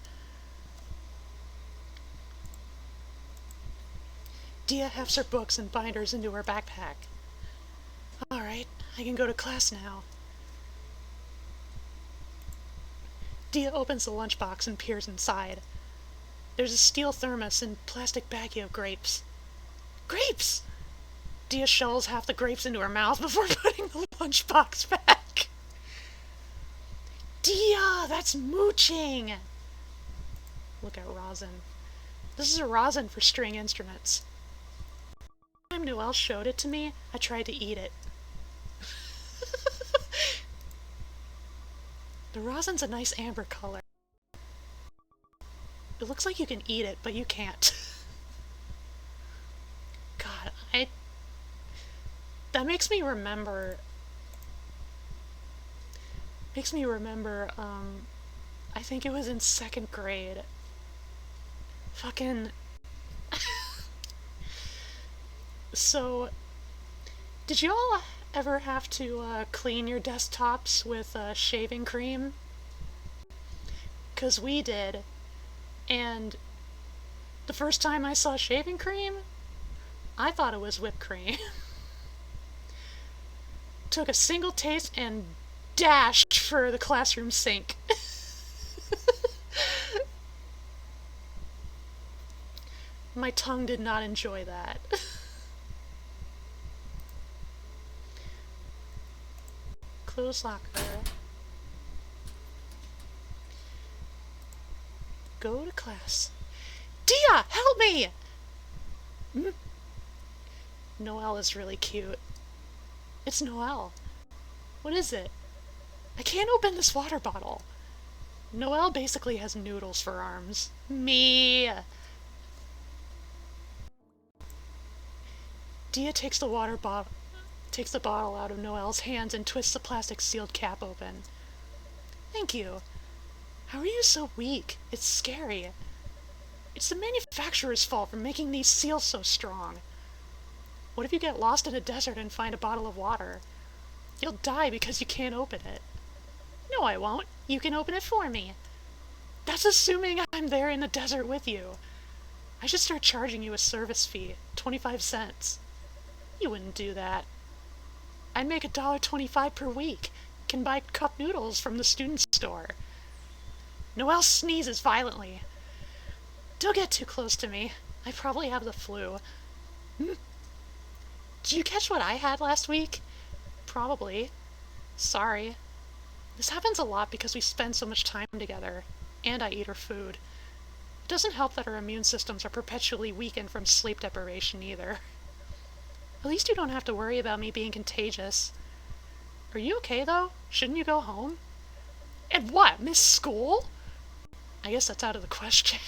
Dia hefts her books and binders into her backpack. Alright, I can go to class now. Dia opens the lunchbox and peers inside. There's a steel thermos and plastic baggie of grapes. Grapes! Dia shovels half the grapes into her mouth before putting the lunchbox back. Dia, that's mooching! Look at rosin. This is a rosin for string instruments. The time Noelle showed it to me, I tried to eat it. The rosin's a nice amber color. It looks like you can eat it, but you can't. God, that makes me remember, I think it was in 2nd grade. Fucking... So, did you all ever have to clean your desktops with shaving cream? 'Cause we did. And the first time I saw shaving cream, I thought it was whipped cream. Took a single taste and dashed for the classroom sink. My tongue did not enjoy that. Close locker. Go to class. Dia, help me! Noelle is really cute. It's Noelle. What is it? I can't open this water bottle. Noelle basically has noodles for arms. Me! Dia takes the bottle out of Noelle's hands and twists the plastic sealed cap open. Thank you. How are you so weak? It's scary. It's the manufacturer's fault for making these seals so strong. What if you get lost in a desert and find a bottle of water? You'll die because you can't open it. No, I won't. You can open it for me. That's assuming I'm there in the desert with you. I should start charging you a service fee, 25 cents. You wouldn't do that. I'd make $1.25 per week. Can buy cup noodles from the student store. Noelle sneezes violently. Don't get too close to me. I probably have the flu. Did you catch what I had last week? Probably. Sorry. This happens a lot because we spend so much time together, and I eat her food. It doesn't help that our immune systems are perpetually weakened from sleep deprivation either. At least you don't have to worry about me being contagious. Are you okay, though? Shouldn't you go home? And what, miss school? I guess that's out of the question.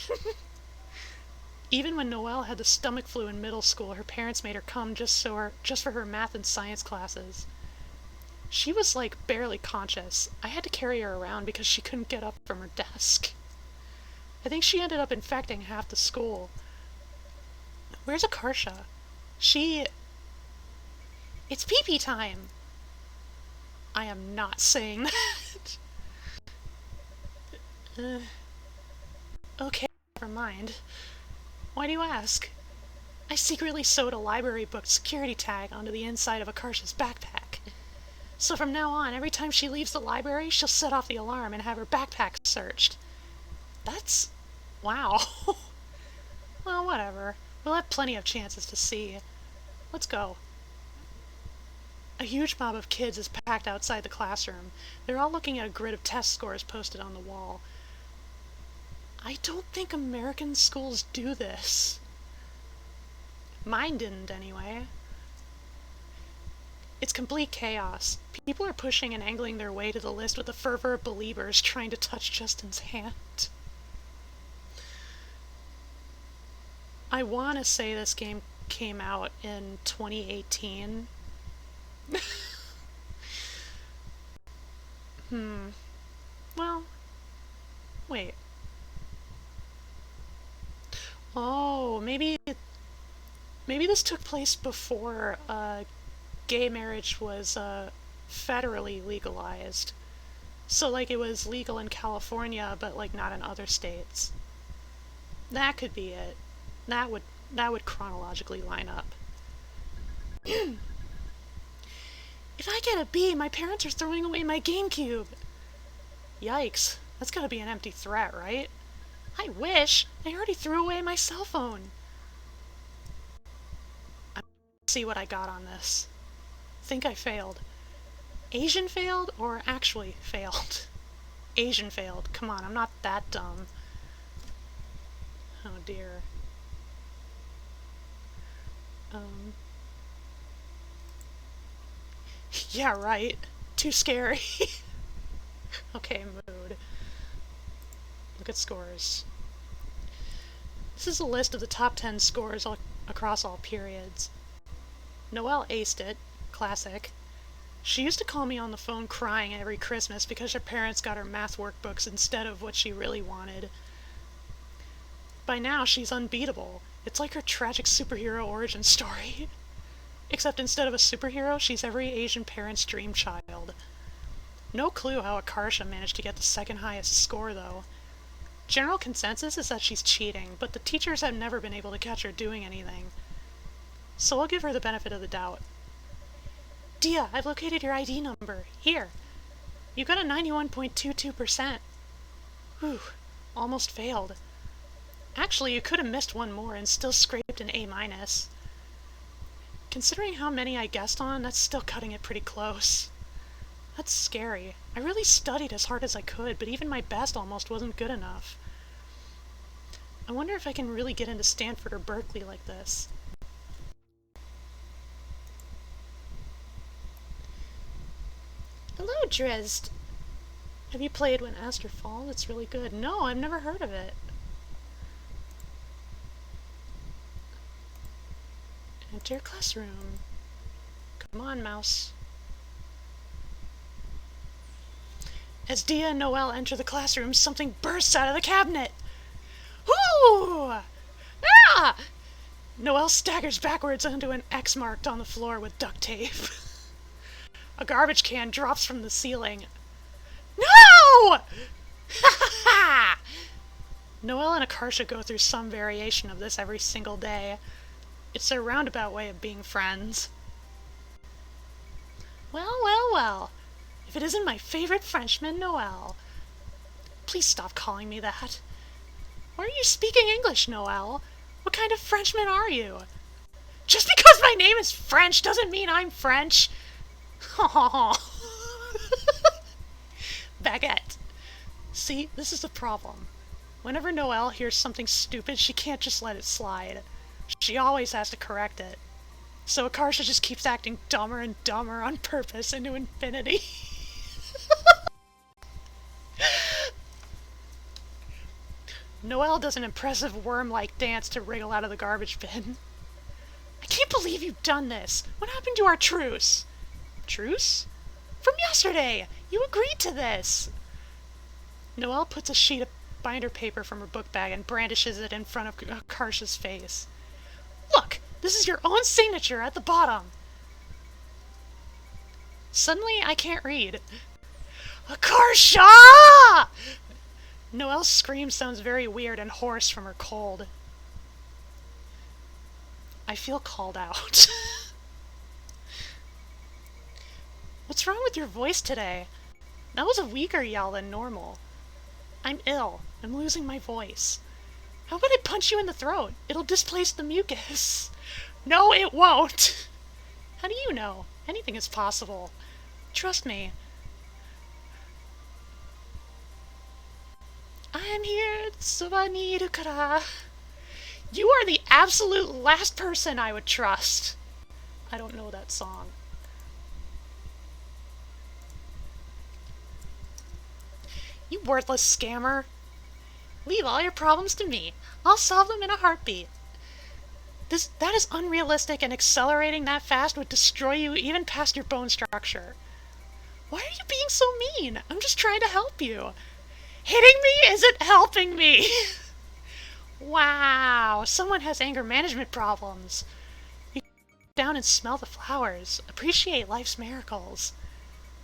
Even when Noelle had the stomach flu in middle school, her parents made her come just for her math and science classes. She was, like, barely conscious. I had to carry her around because she couldn't get up from her desk. I think she ended up infecting half the school. Where's Akarsha? It's pee-pee time! I am not saying that. Okay, never mind. Why do you ask? I secretly sewed a library book security tag onto the inside of Akarsha's backpack. So from now on, every time she leaves the library, she'll set off the alarm and have her backpack searched. That's... wow. Well, whatever. We'll have plenty of chances to see. Let's go. A huge mob of kids is packed outside the classroom. They're all looking at a grid of test scores posted on the wall. I don't think American schools do this. Mine didn't, anyway. It's complete chaos. People are pushing and angling their way to the list with the fervor of believers trying to touch Justin's hand. I want to say this game came out in 2018. Well, wait. Oh, maybe this took place before gay marriage was federally legalized. So, like, it was legal in California, but, like, not in other states. That could be it. That would chronologically line up. If I get a B, my parents are throwing away my GameCube. Yikes. That's gotta be an empty threat, right? I wish. I already threw away my cell phone. Let's see what I got on this. Think I failed. Asian failed or actually failed? Asian failed. Come on, I'm not that dumb. Oh dear. Yeah, right. Too scary. Okay, mood. Look at scores. This is a list of the top 10 scores across all periods. Noelle aced it. Classic. She used to call me on the phone crying every Christmas because her parents got her math workbooks instead of what she really wanted. By now, she's unbeatable. It's like her tragic superhero origin story. Except instead of a superhero, she's every Asian parent's dream child. No clue how Akarsha managed to get the second highest score, though. General consensus is that she's cheating, but the teachers have never been able to catch her doing anything. So I'll give her the benefit of the doubt. Dia, I've located your ID number. Here. You got a 91.22%. Whew, almost failed. Actually, you could have missed one more and still scraped an A-. Considering how many I guessed on, that's still cutting it pretty close. That's scary. I really studied as hard as I could, but even my best almost wasn't good enough. I wonder if I can really get into Stanford or Berkeley like this. Hello, Drizzt. Have you played When Aster Falls? It's really good. No, I've never heard of it. Enter classroom. Come on, mouse. As Dia and Noelle enter the classroom, something bursts out of the cabinet. Whoo! Ah! Noelle staggers backwards onto an X marked on the floor with duct tape. A garbage can drops from the ceiling. No! Ha ha ha! Noelle and Akarsha go through some variation of this every single day. It's their roundabout way of being friends. Well, well, well. If it isn't my favorite Frenchman, Noelle. Please stop calling me that. Why are you speaking English, Noelle? What kind of Frenchman are you? Just because my name is French doesn't mean I'm French. Baguette. See, this is the problem. Whenever Noelle hears something stupid, she can't just let it slide. She always has to correct it. So Akarsha just keeps acting dumber and dumber on purpose into infinity. Noelle does an impressive worm-like dance to wriggle out of the garbage bin. I can't believe you've done this! What happened to our truce? Truce? From yesterday! You agreed to this! Noelle puts a sheet of binder paper from her book bag and brandishes it in front of Akarsha's face. Look! This is your own signature at the bottom! Suddenly, I can't read. Akarsha! Noelle's scream sounds very weird and hoarse from her cold. I feel called out. What's wrong with your voice today? That was a weaker yell than normal. I'm ill. I'm losing my voice. How about I punch you in the throat? It'll displace the mucus. No, it won't. How do you know? Anything is possible. Trust me. I'm here, so I need a kara. You are the absolute last person I would trust. I don't know that song. You worthless scammer. Leave all your problems to me. I'll solve them in a heartbeat. That is unrealistic, and accelerating that fast would destroy you even past your bone structure. Why are you being so mean? I'm just trying to help you. Hitting me isn't helping me! Wow, someone has anger management problems. You can sit down and smell the flowers. Appreciate life's miracles.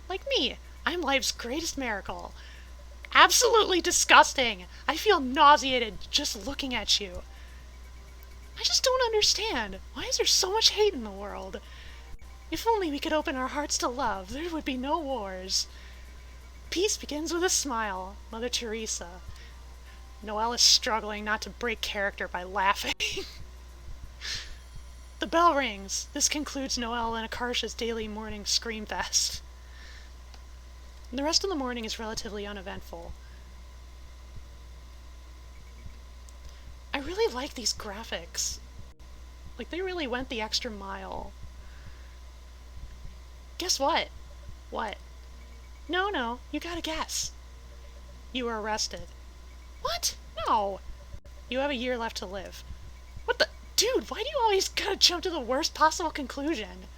Like me, I'm life's greatest miracle. Absolutely disgusting! I feel nauseated just looking at you. I just don't understand. Why is there so much hate in the world? If only we could open our hearts to love, there would be no wars. Peace begins with a smile, Mother Teresa. Noelle is struggling not to break character by laughing. The bell rings. This concludes Noelle and Akarsha's daily morning scream fest. The rest of the morning is relatively uneventful. I really like these graphics. Like, they really went the extra mile. Guess what? What? No, you gotta guess. You were arrested. What? No. You have a year left to live. What the? Dude, why do you always gotta jump to the worst possible conclusion?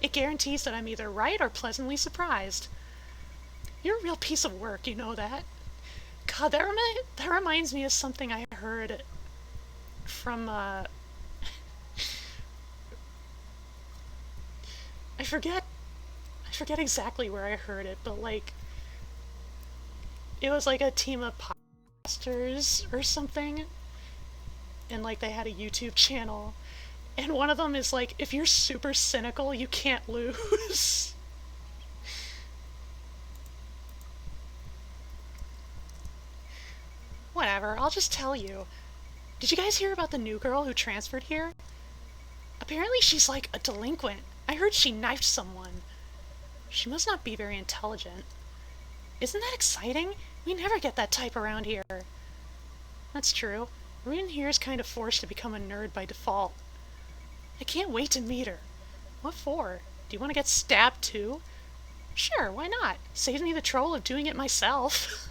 It guarantees that I'm either right or pleasantly surprised. You're a real piece of work, you know that? God, that reminds me of something I heard from, I forget exactly where I heard it, but, like, it was like a team of podcasters or something, and, like, they had a YouTube channel, and one of them is like, if you're super cynical, you can't lose. Whatever, I'll just tell you. Did you guys hear about the new girl who transferred here? Apparently she's like a delinquent. I heard she knifed someone. She must not be very intelligent. Isn't that exciting? We never get that type around here. That's true. Everyone here is kind of forced to become a nerd by default. I can't wait to meet her. What for? Do you want to get stabbed too? Sure, why not? Saves me the trouble of doing it myself.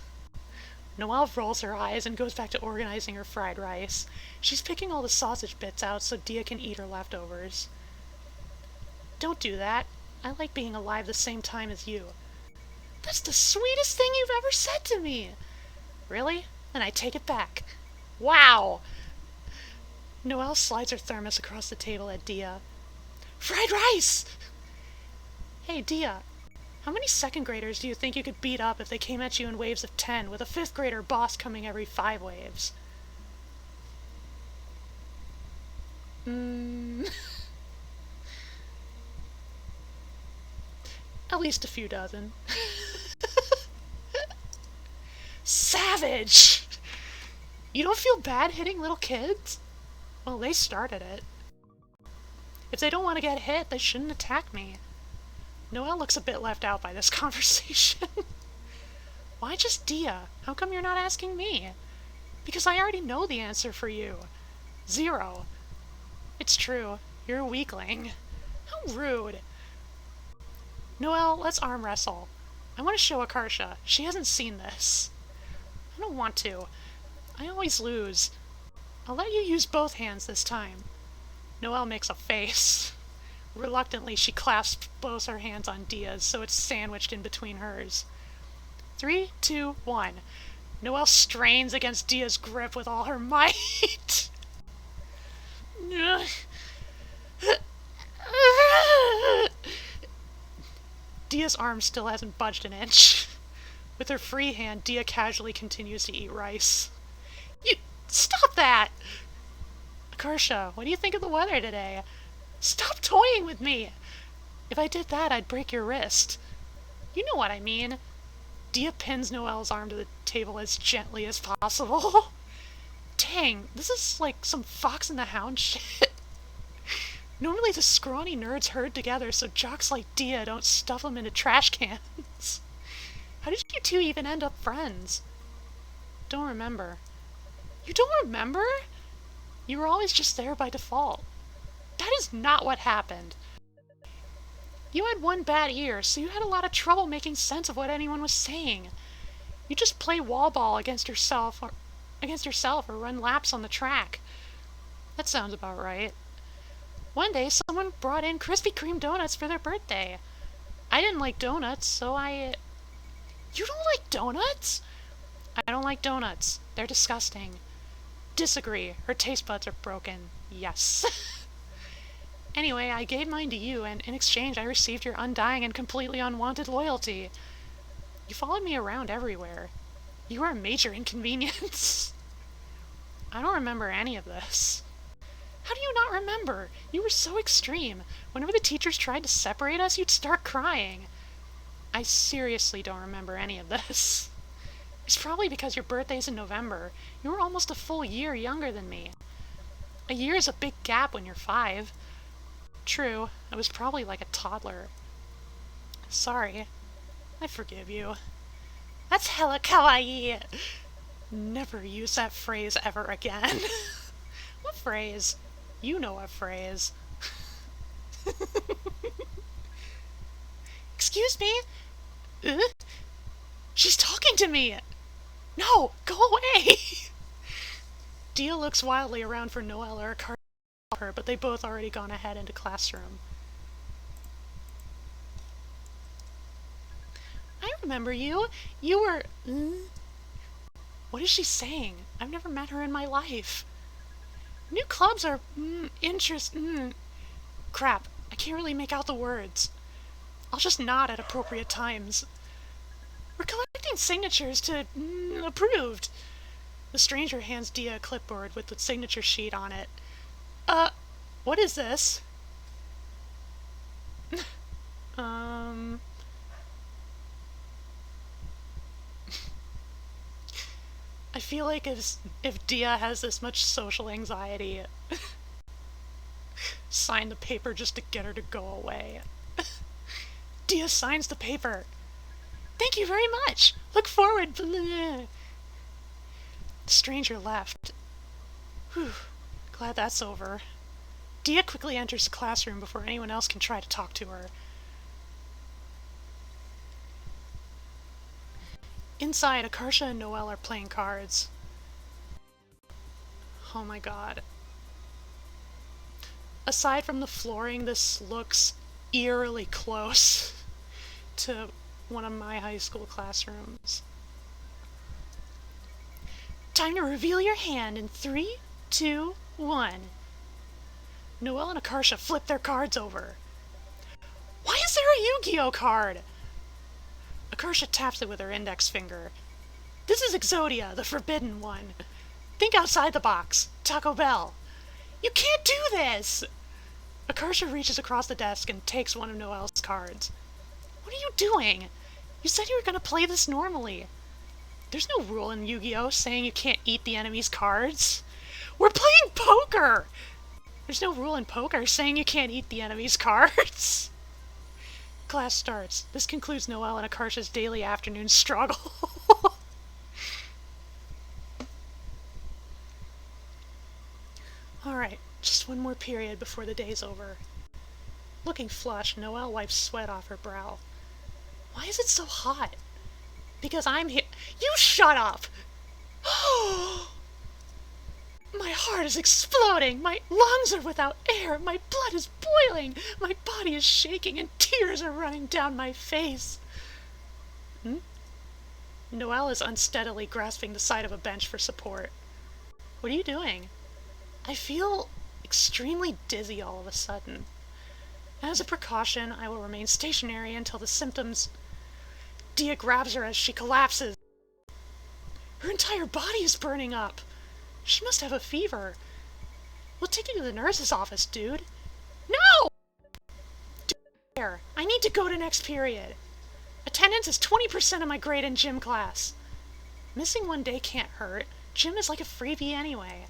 Noelle rolls her eyes and goes back to organizing her fried rice. She's picking all the sausage bits out so Dia can eat her leftovers. Don't do that. I like being alive the same time as you. That's the sweetest thing you've ever said to me. Really? Then I take it back. Wow! Noelle slides her thermos across the table at Dia. Fried rice! Hey, Dia, how many second graders do you think you could beat up if they came at you in waves of 10, with a 5th grader boss coming every 5 waves? At least a few dozen. Savage! You don't feel bad hitting little kids? Well, they started it. If they don't want to get hit, they shouldn't attack me. Noelle looks a bit left out by this conversation. Why just Dia? How come you're not asking me? Because I already know the answer for you. 0. It's true. You're a weakling. How rude. Noelle, let's arm wrestle. I want to show Akarsha. She hasn't seen this. I don't want to. I always lose. I'll let you use both hands this time. Noelle makes a face. Reluctantly, she clasps both her hands on Dia's, so it's sandwiched in between hers. 3, 2, 1. Noelle strains against Dia's grip with all her might. Dia's arm still hasn't budged an inch. With her free hand, Dia casually continues to eat rice. You... Stop that! Akarsha, what do you think of the weather today? Stop toying with me! If I did that, I'd break your wrist. You know what I mean. Dia pins Noelle's arm to the table as gently as possible. Dang, this is like some Fox and the Hound shit. Normally the scrawny nerds herd together so jocks like Dia don't stuff them into trash cans. How did you two even end up friends? Don't remember. You don't remember? You were always just there by default. That is not what happened. You had one bad ear, so you had a lot of trouble making sense of what anyone was saying. You just play wall ball against yourself or run laps on the track. That sounds about right. One day, someone brought in Krispy Kreme donuts for their birthday. I didn't like donuts, so I... You don't like donuts? I don't like donuts. They're disgusting. Disagree. Her taste buds are broken. Yes. Anyway, I gave mine to you, and in exchange I received your undying and completely unwanted loyalty. You followed me around everywhere. You were a major inconvenience. I don't remember any of this. How do you not remember? You were so extreme. Whenever the teachers tried to separate us, you'd start crying. I seriously don't remember any of this. It's probably because your birthday's in November. You were almost a full year younger than me. A year is a big gap when you're 5. True, I was probably like a toddler. Sorry. I forgive you. That's hella kawaii. Never use that phrase ever again. What phrase? You know what phrase. Excuse me? She's talking to me! No! Go away! Dia looks wildly around for Noelle or a car to help her, but they both already gone ahead into classroom. I remember you. You were... What is she saying? I've never met her in my life. New clubs are... Crap, I can't really make out the words. I'll just nod at appropriate times. We're collecting signatures to... approved. The stranger hands Dia a clipboard with the signature sheet on it. What is this? I feel like if Dia has this much social anxiety, sign the paper just to get her to go away. Dia signs the paper. Thank you very much. Look forward. The stranger left. Whew. Glad that's over. Dia quickly enters the classroom before anyone else can try to talk to her. Inside, Akarsha and Noelle are playing cards. Oh my god. Aside from the flooring, this looks eerily close to one of my high school classrooms. Time to reveal your hand in 3, 2, 1. Noelle and Akarsha flip their cards over. Why is there a Yu-Gi-Oh card? Akarsha taps it with her index finger. This is Exodia, the forbidden one. Think outside the box. Taco Bell. You can't do this! Akarsha reaches across the desk and takes one of Noelle's cards. What are you doing? You said you were going to play this normally. There's no rule in Yu-Gi-Oh saying you can't eat the enemy's cards. We're playing poker! There's no rule in poker saying you can't eat the enemy's cards. Class starts. This concludes Noelle and Akarsha's daily afternoon struggle. Alright, just one more period before the day's over. Looking flushed, Noelle wipes sweat off her brow. Why is it so hot? Because I'm here. You shut up! My heart is exploding! My lungs are without air! My blood is boiling! My body is shaking and tears are running down my face! Noelle is unsteadily grasping the side of a bench for support. What are you doing? I feel extremely dizzy all of a sudden. As a precaution, I will remain stationary until the symptoms... Dia grabs her as she collapses. Her entire body is burning up. She must have a fever. We'll take you to the nurse's office, dude. No! Dude, I need to go to next period. Attendance is 20% of my grade in gym class. Missing one day can't hurt. Gym is like a freebie anyway.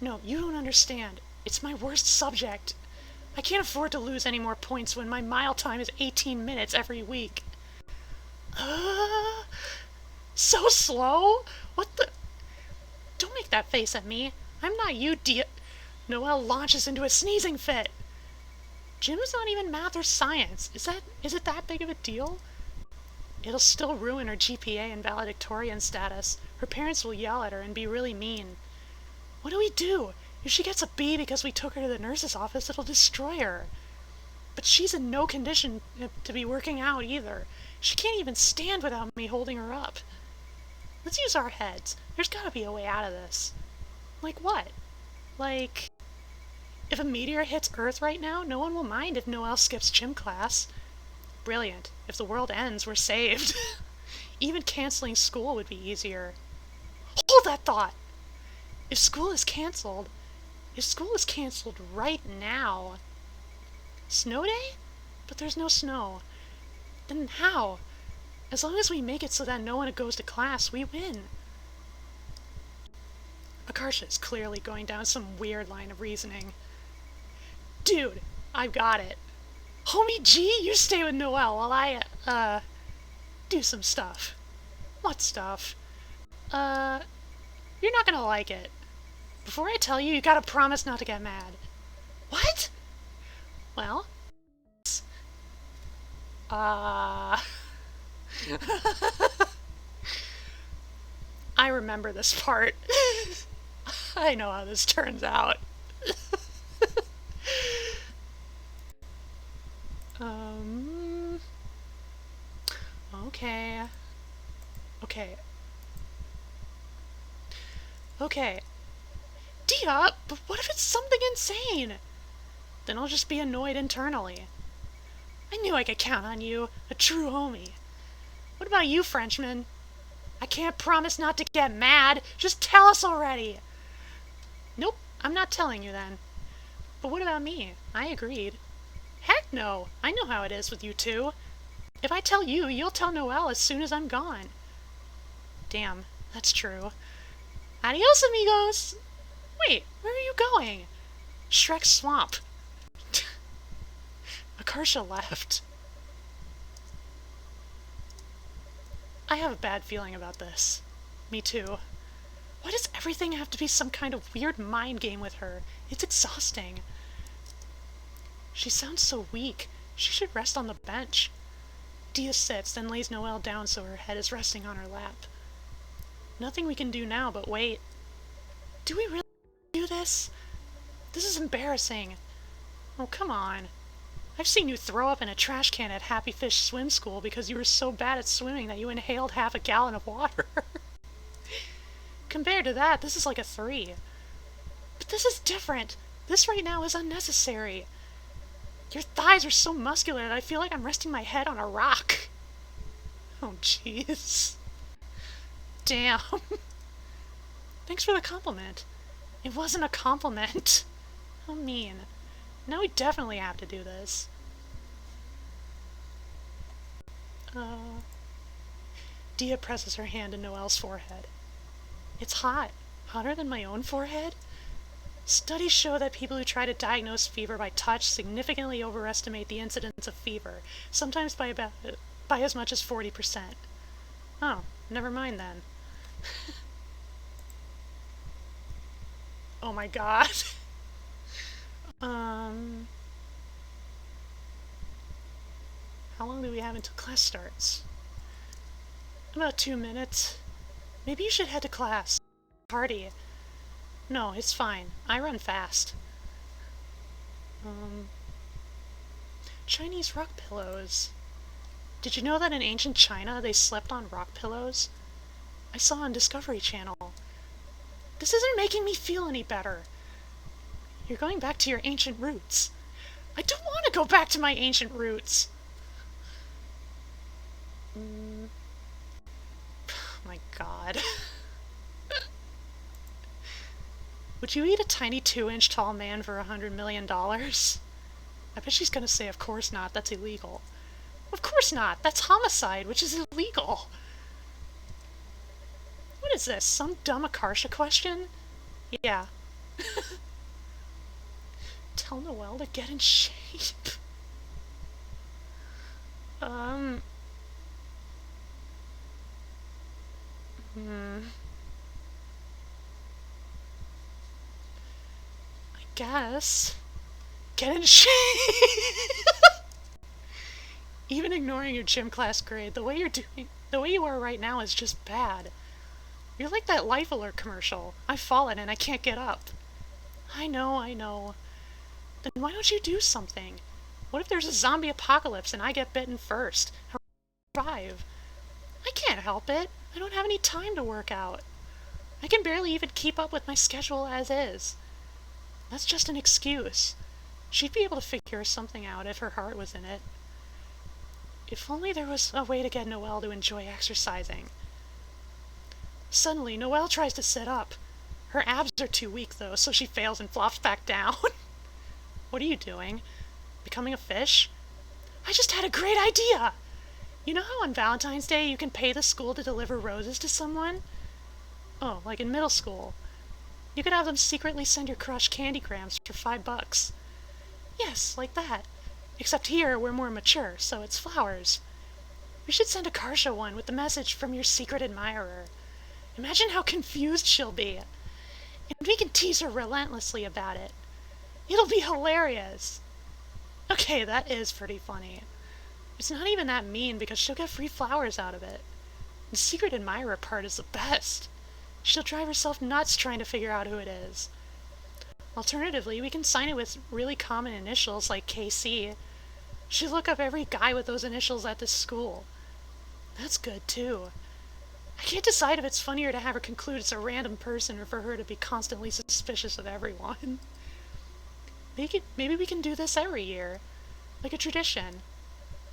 No, you don't understand. It's my worst subject. I can't afford to lose any more points when my mile time is 18 minutes every week. So slow? What the... Don't make that face at me. I'm not you, Dia... Noelle launches into a sneezing fit. Gym is not even math or science. Is it that big of a deal? It'll still ruin her GPA and valedictorian status. Her parents will yell at her and be really mean. What do we do? If she gets a B because we took her to the nurse's office, it'll destroy her. But she's in no condition to be working out either. She can't even stand without me holding her up. Let's use our heads. There's gotta be a way out of this. Like what? Like... If a meteor hits Earth right now, no one will mind if Noelle skips gym class. Brilliant. If the world ends, we're saved. Even canceling school would be easier. Hold that thought! If school is canceled right now... Snow day? But there's no snow. Then how? As long as we make it so that no one goes to class, we win. Akarsha is clearly going down some weird line of reasoning. Dude, I've got it. Homie G, you stay with Noelle while I, do some stuff. What stuff? You're not gonna like it. Before I tell you, you gotta promise not to get mad. What? Well... I remember this part. I know how this turns out. Okay. Okay. Dia, but what if it's something insane? Then I'll just be annoyed internally. I knew I could count on you, a true homie. What about you, Frenchman? I can't promise not to get mad. Just tell us already. Nope, I'm not telling you then. But what about me? I agreed. Heck no! I know how it is with you two. If I tell you, you'll tell Noelle as soon as I'm gone. Damn, that's true. Adios, amigos! Wait, where are you going? Shrek's swamp. Akarsha left. I have a bad feeling about this. Me too. Why does everything have to be some kind of weird mind game with her? It's exhausting. She sounds so weak. She should rest on the bench. Dia sits, then lays Noelle down so her head is resting on her lap. Nothing we can do now but wait. Do we really do this? This is embarrassing. Oh, come on. I've seen you throw up in a trash can at Happy Fish Swim School because you were so bad at swimming that you inhaled half a gallon of water. Compared to that, this is like a 3. But this is different. This right now is unnecessary. Your thighs are so muscular that I feel like I'm resting my head on a rock. Oh, jeez. Damn. Thanks for the compliment. It wasn't a compliment. How mean. Now we definitely have to do this. Dia presses her hand to Noelle's forehead. It's hot. Hotter than my own forehead? Studies show that people who try to diagnose fever by touch significantly overestimate the incidence of fever, sometimes by as much as 40%. Oh, never mind then. Oh my god. How long do we have until class starts? About 2 minutes. Maybe you should head to class. Party. No, it's fine. I run fast. Chinese rock pillows. Did you know that in ancient China they slept on rock pillows? I saw on Discovery Channel. This isn't making me feel any better. You're going back to your ancient roots. I don't want to go back to my ancient roots. Oh my god. Would you eat a tiny 2-inch tall man for $100 million? I bet she's gonna say, of course not, that's illegal. Of course not, that's homicide, which is illegal. What is this, some dumb Akarsha question? Yeah. Tell Noelle to get in shape. I guess. Get in shape! Even ignoring your gym class grade, the way you are right now is just bad. You're like that Life Alert commercial. I've fallen and I can't get up. I know. Then why don't you do something? What if there's a zombie apocalypse and I get bitten first? How will I survive? I can't help it. I don't have any time to work out. I can barely even keep up with my schedule as is. That's just an excuse. She'd be able to figure something out if her heart was in it. If only there was a way to get Noelle to enjoy exercising. Suddenly, Noelle tries to sit up. Her abs are too weak, though, so she fails and flops back down. What are you doing? Becoming a fish? I just had a great idea! You know how on Valentine's Day you can pay the school to deliver roses to someone? Oh, like in middle school. You could have them secretly send your crush candygrams for $5. Yes, like that. Except here, we're more mature, so it's flowers. We should send a Karsha one with the message from your secret admirer. Imagine how confused she'll be. And we can tease her relentlessly about it. It'll be hilarious. Okay, that is pretty funny. It's not even that mean because she'll get free flowers out of it. The secret admirer part is the best. She'll drive herself nuts trying to figure out who it is. Alternatively, we can sign it with really common initials like KC. She'll look up every guy with those initials at this school. That's good, too. I can't decide if it's funnier to have her conclude it's a random person or for her to be constantly suspicious of everyone. Maybe we can do this every year. Like a tradition.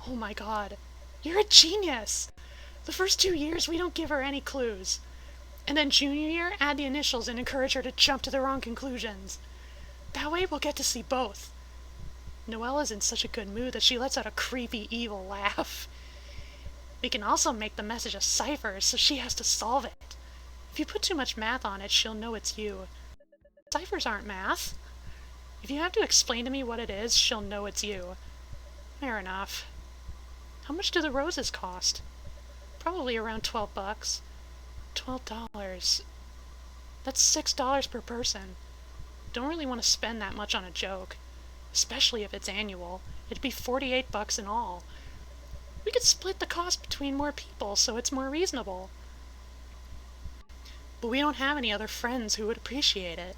Oh my god. You're a genius! The first 2 years, we don't give her any clues. And then junior year, add the initials and encourage her to jump to the wrong conclusions. That way we'll get to see both. Noelle is in such a good mood that she lets out a creepy, evil laugh. We can also make the message a cipher, so she has to solve it. If you put too much math on it, she'll know it's you. Ciphers aren't math. If you have to explain to me what it is, she'll know it's you. Fair enough. How much do the roses cost? Probably around $12. $12. That's $6 per person. Don't really want to spend that much on a joke. Especially if it's annual. It'd be $48 in all. We could split the cost between more people so it's more reasonable. But we don't have any other friends who would appreciate it.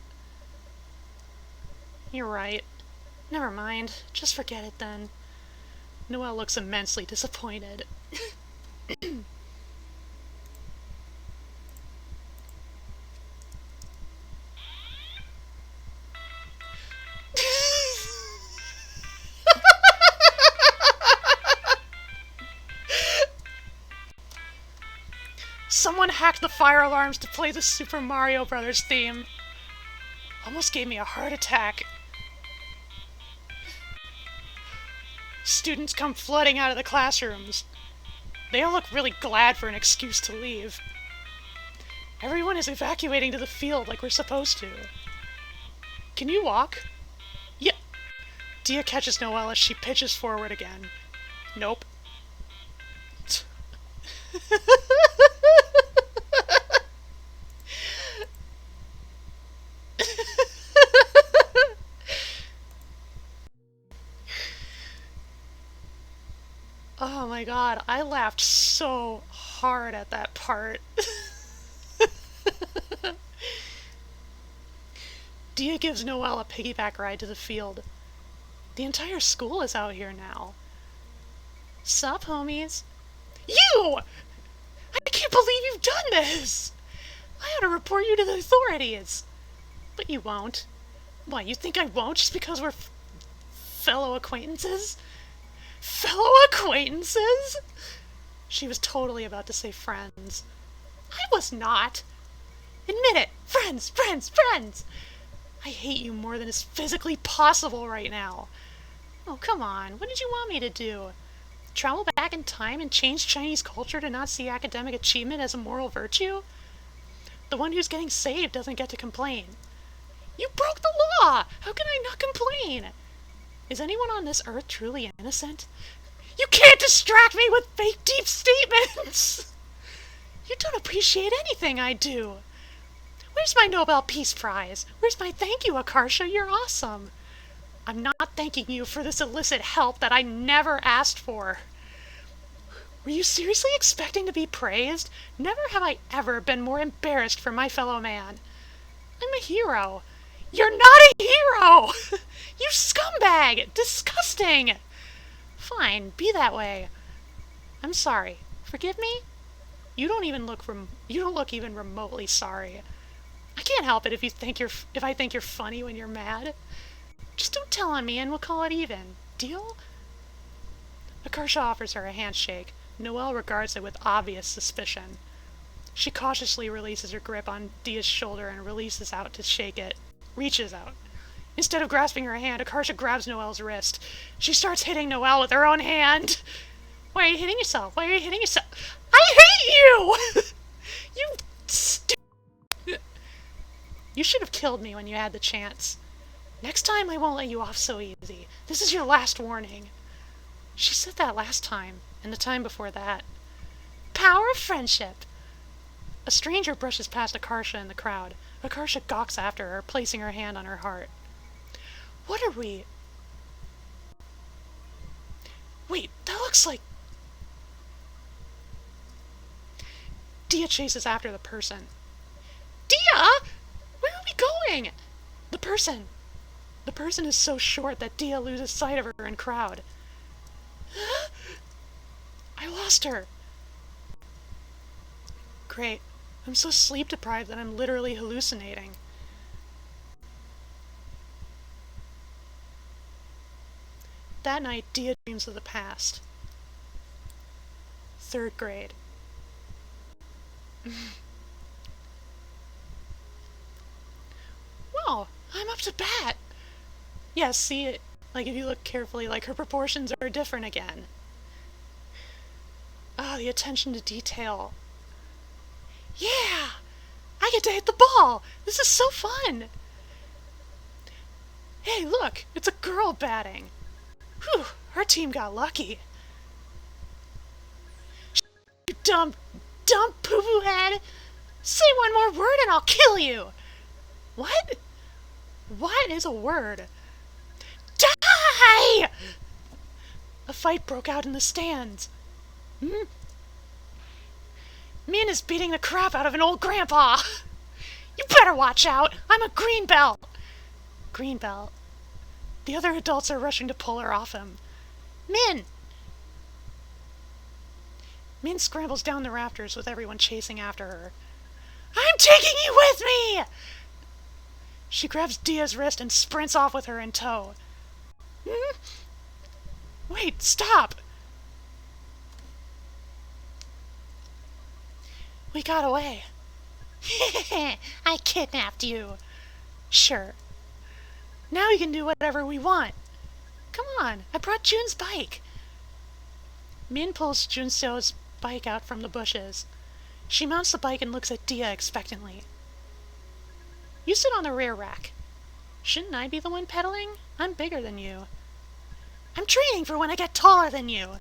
You're right. Never mind. Just forget it then. Noelle looks immensely disappointed. Someone hacked the fire alarms to play the Super Mario Brothers theme. Almost gave me a heart attack. Students come flooding out of the classrooms. They all look really glad for an excuse to leave. Everyone is evacuating to the field like we're supposed to. Can you walk? Yeah. Dia catches Noelle as she pitches forward again. Nope. Oh my god, I laughed so hard at that part. Dia gives Noelle a piggyback ride to the field. The entire school is out here now. Sup, homies? You! I can't believe you've done this! I ought to report you to the authorities. But you won't. Why, you think I won't just because we're fellow acquaintances? Fellow acquaintances? She was totally about to say friends. I was not. Admit it. Friends, friends, friends. I hate you more than is physically possible right now. Oh, come on. What did you want me to do? Travel back in time and change Chinese culture to not see academic achievement as a moral virtue? The one who's getting saved doesn't get to complain. You broke the law! How can I not complain? Is anyone on this earth truly innocent? You can't distract me with fake deep statements! You don't appreciate anything I do. Where's my Nobel Peace Prize? Where's my thank you, Akarsha? You're awesome. I'm not thanking you for this illicit help that I never asked for. Were you seriously expecting to be praised? Never have I ever been more embarrassed for my fellow man. I'm a hero. You're not a hero! You scumbag! Disgusting! Fine, be that way. I'm sorry. Forgive me? You don't look even remotely sorry. I can't help it if I think you're funny when you're mad. Just don't tell on me and we'll call it even. Deal? Akarsha offers her a handshake. Noelle regards it with obvious suspicion. She cautiously releases her grip on Dia's shoulder and reaches out to shake it. Reaches out. Instead of grasping her hand, Akarsha grabs Noelle's wrist. She starts hitting Noelle with her own hand. Why are you hitting yourself? Why are you hitting yourself? I hate you! You stupid. You should have killed me when you had the chance. Next time I won't let you off so easy. This is your last warning. She said that last time, and the time before that. Power of friendship. A stranger brushes past Akarsha in the crowd. Akarsha gawks after her, placing her hand on her heart. What are we? Wait, that looks like... Dia chases after the person. Dia! Where are we going? The person. The person is so short that Dia loses sight of her in crowd. I lost her. Great. I'm so sleep deprived that I'm literally hallucinating. That night, Dia dreams of the past. 3rd grade. Whoa, I'm up to bat. Yes, see it. Like, if you look carefully, like, her proportions are different again. Ah, the attention to detail. Yeah! I get to hit the ball! This is so fun! Hey, look! It's a girl batting! Whew! Our team got lucky. You dumb poo-poo head! Say one more word and I'll kill you! What? What is a word? Die! A fight broke out in the stands. Min is beating the crap out of an old grandpa. You better watch out. I'm a green belt. Green belt. The other adults are rushing to pull her off him. Min! Min scrambles down the rafters with everyone chasing after her. I'm taking you with me! She grabs Dia's wrist and sprints off with her in tow. Wait, stop! We got away. I kidnapped you. Sure. Now we can do whatever we want. Come on, I brought Jun's bike. Min pulls Junseo's bike out from the bushes. She mounts the bike and looks at Dia expectantly. You sit on the rear rack. Shouldn't I be the one pedaling? I'm bigger than you. I'm training for when I get taller than you.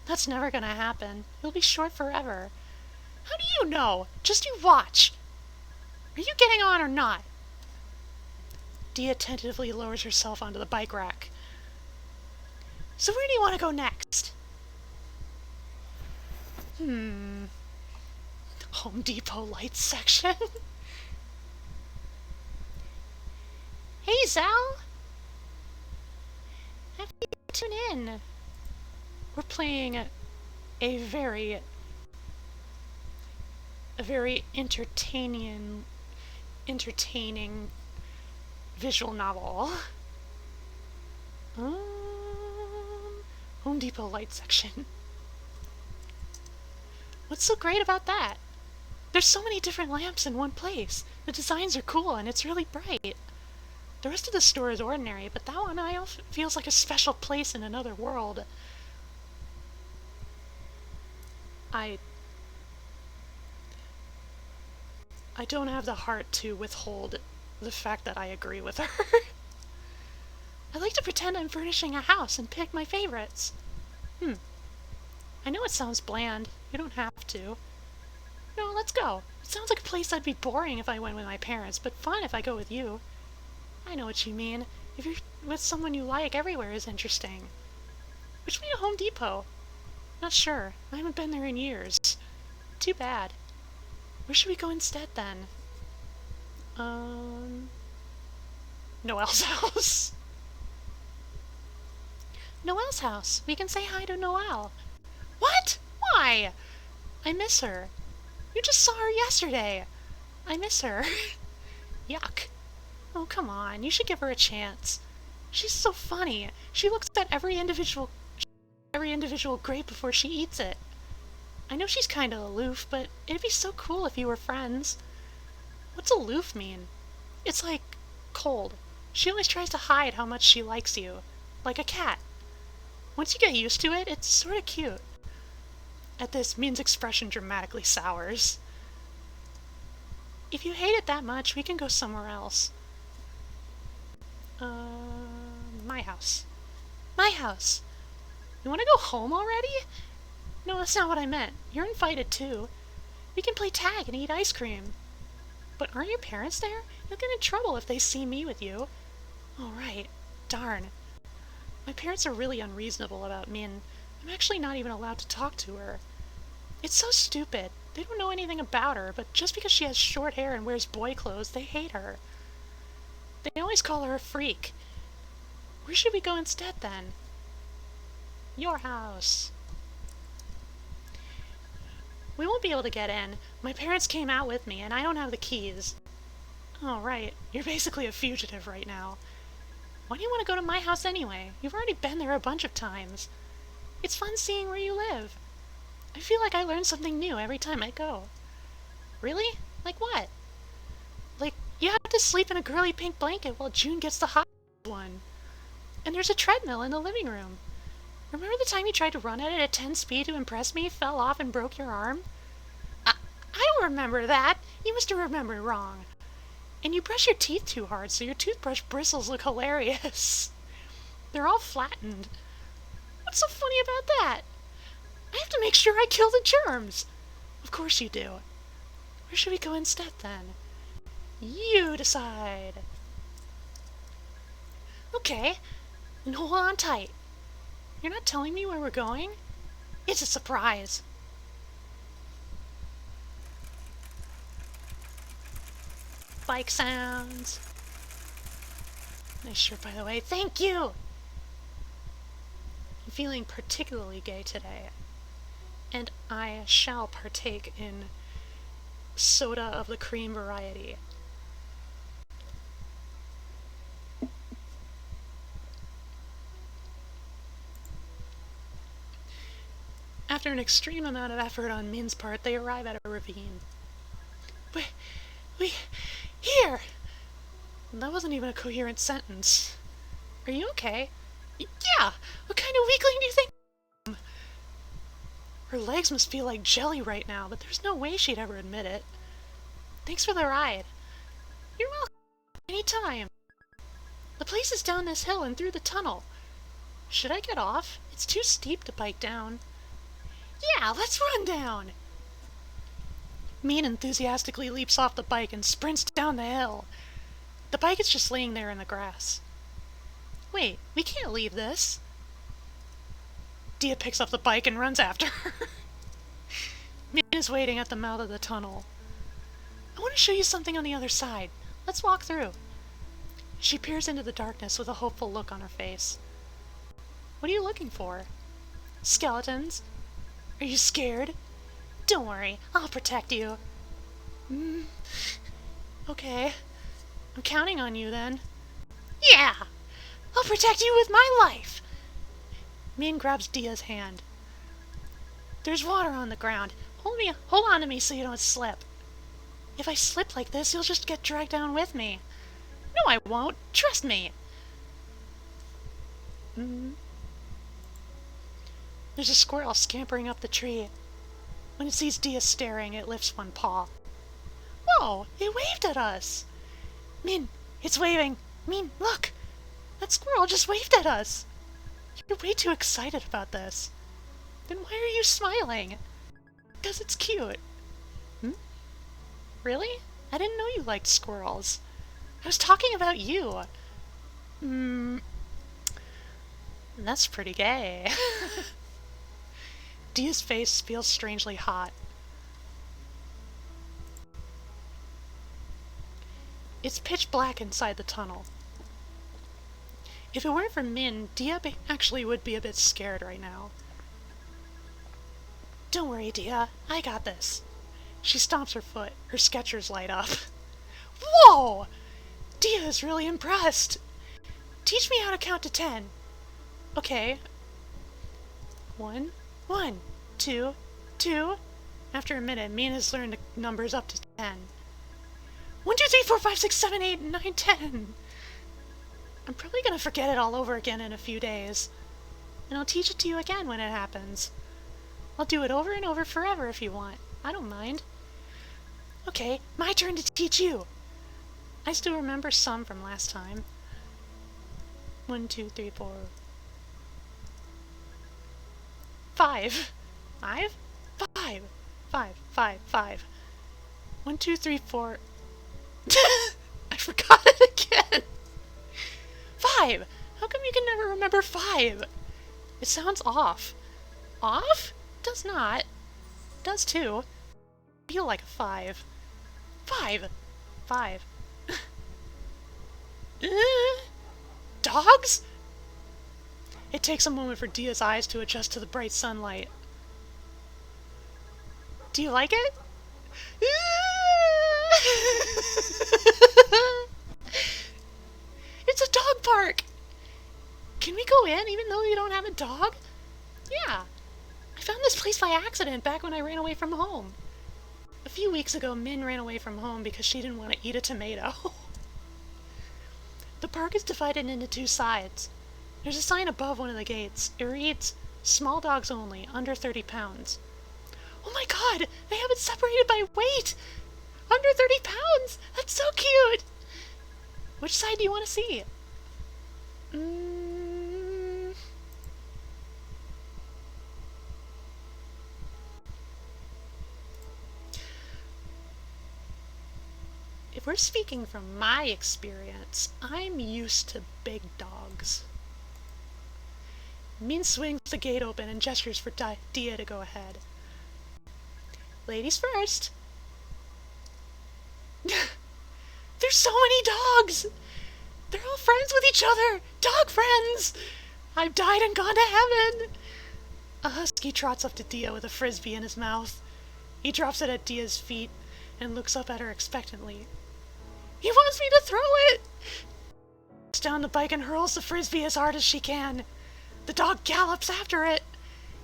That's never gonna happen. You'll be short forever. How do you know? Just you watch. Are you getting on or not? Dia tentatively lowers herself onto the bike rack. So where do you want to go next? Home Depot lights section? Hey, Zal! Happy to tune in. We're playing a very entertaining visual novel. Home Depot light section. What's so great about that? There's so many different lamps in one place. The designs are cool and it's really bright. The rest of the store is ordinary, but that one feels like a special place in another world. I don't have the heart to withhold the fact that I agree with her. I like to pretend I'm furnishing a house and pick my favorites. I know it sounds bland. You don't have to. No, let's go. It sounds like a place that'd be boring if I went with my parents, but fun if I go with you. I know what you mean. If you're with someone you like, everywhere is interesting. Which way to Home Depot? Not sure. I haven't been there in years. Too bad. Where should we go instead, then? Noelle's house. Noelle's house. We can say hi to Noelle. What? Why? I miss her. You just saw her yesterday. I miss her. Yuck. Oh, come on, you should give her a chance. She's so funny. She looks at every individual grape before she eats it. I know she's kinda aloof, but it'd be so cool if you were friends. What's aloof mean? It's like cold. She always tries to hide how much she likes you. Like a cat. Once you get used to it, it's sorta cute. At this, Min's expression dramatically sours. If you hate it that much, we can go somewhere else. My house. My house! You wanna go home already? No, that's not what I meant. You're invited too. We can play tag and eat ice cream. But aren't your parents there? You'll get in trouble if they see me with you. Oh, right. Darn. My parents are really unreasonable about Min. I'm actually not even allowed to talk to her. It's so stupid. They don't know anything about her, but just because she has short hair and wears boy clothes, they hate her. They always call her a freak. Where should we go instead, then? Your house. We won't be able to get in. My parents came out with me, and I don't have the keys. Oh, right. You're basically a fugitive right now. Why do you want to go to my house anyway? You've already been there a bunch of times. It's fun seeing where you live. I feel like I learn something new every time I go. Really? Like what? Like, you have to sleep in a girly pink blanket while June gets the hot one. And there's a treadmill in the living room. Remember the time you tried to run at it at 10 speed to impress me, fell off, and broke your arm? I don't remember that. You must have remembered wrong. And you brush your teeth too hard, so your toothbrush bristles look hilarious. They're all flattened. What's so funny about that? I have to make sure I kill the germs. Of course you do. Where should we go instead, then? You decide. Okay, and hold on tight. You're not telling me where we're going? It's a surprise. Bike sounds. Nice shirt, by the way. Thank you! I'm feeling particularly gay today, and I shall partake in soda of the cream variety. After an extreme amount of effort on Min's part, they arrive at a ravine. Here! That wasn't even a coherent sentence. Are you okay? Yeah! What kind of weakling do you think I am? Her legs must feel like jelly right now, but there's no way she'd ever admit it. Thanks for the ride. You're welcome. Anytime. The place is down this hill and through the tunnel. Should I get off? It's too steep to bike down. Yeah, let's run down! Min enthusiastically leaps off the bike and sprints down the hill. The bike is just laying there in the grass. Wait, we can't leave this. Dia picks up the bike and runs after her. Min is waiting at the mouth of the tunnel. I want to show you something on the other side. Let's walk through. She peers into the darkness with a hopeful look on her face. What are you looking for? Skeletons? Are you scared? Don't worry, I'll protect you. Okay. I'm counting on you then. Yeah! I'll protect you with my life! Min grabs Dia's hand. There's water on the ground. Hold on to me so you don't slip. If I slip like this, you'll just get dragged down with me. No, I won't. Trust me. There's a squirrel scampering up the tree. When it sees Dia staring, it lifts one paw. Whoa! It waved at us! Min, it's waving! Min, look! That squirrel just waved at us! You're way too excited about this. Then why are you smiling? Because it's cute. Really? I didn't know you liked squirrels. I was talking about you. That's pretty gay. Dia's face feels strangely hot. It's pitch black inside the tunnel. If it weren't for Min, Dia actually would be a bit scared right now. Don't worry, Dia. I got this. She stomps her foot. Her Skechers light up. Whoa! Dia is really impressed. Teach me how to count to 10. Okay. 1, 1, 2, 2. After a minute, Mina's learned the numbers up to 10. 1, 2, 3, 4, 5, 6, 7, 8, 9, 10. I'm probably gonna forget it all over again in a few days. And I'll teach it to you again when it happens. I'll do it over and over forever if you want. I don't mind. Okay, my turn to teach you. I still remember some from last time. 1, 2, 3, 4, 5. 5? 5. 5, 5, 5. 1, 2, 3, 4. I forgot it again. 5. How come you can never remember 5? It sounds off. Off? Does not. Does too. Feel like a 5. 5. 5. Dogs? It takes a moment for Dia's eyes to adjust to the bright sunlight. Do you like it? It's a dog park! Can we go in even though we don't have a dog? Yeah. I found this place by accident back when I ran away from home. A few weeks ago, Min ran away from home because she didn't want to eat a tomato. The park is divided into 2 sides. There's a sign above one of the gates. It reads, "Small dogs only, under 30 pounds." Oh my god! They have it separated by weight! Under 30 pounds! That's so cute! Which side do you want to see? If we're speaking from my experience, I'm used to big dogs. Min swings the gate open and gestures for Dia to go ahead. Ladies first. There's so many dogs! They're all friends with each other! Dog friends! I've died and gone to heaven! A husky trots up to Dia with a frisbee in his mouth. He drops it at Dia's feet and looks up at her expectantly. He wants me to throw it! She down the bike and hurls the frisbee as hard as she can. The dog gallops after it.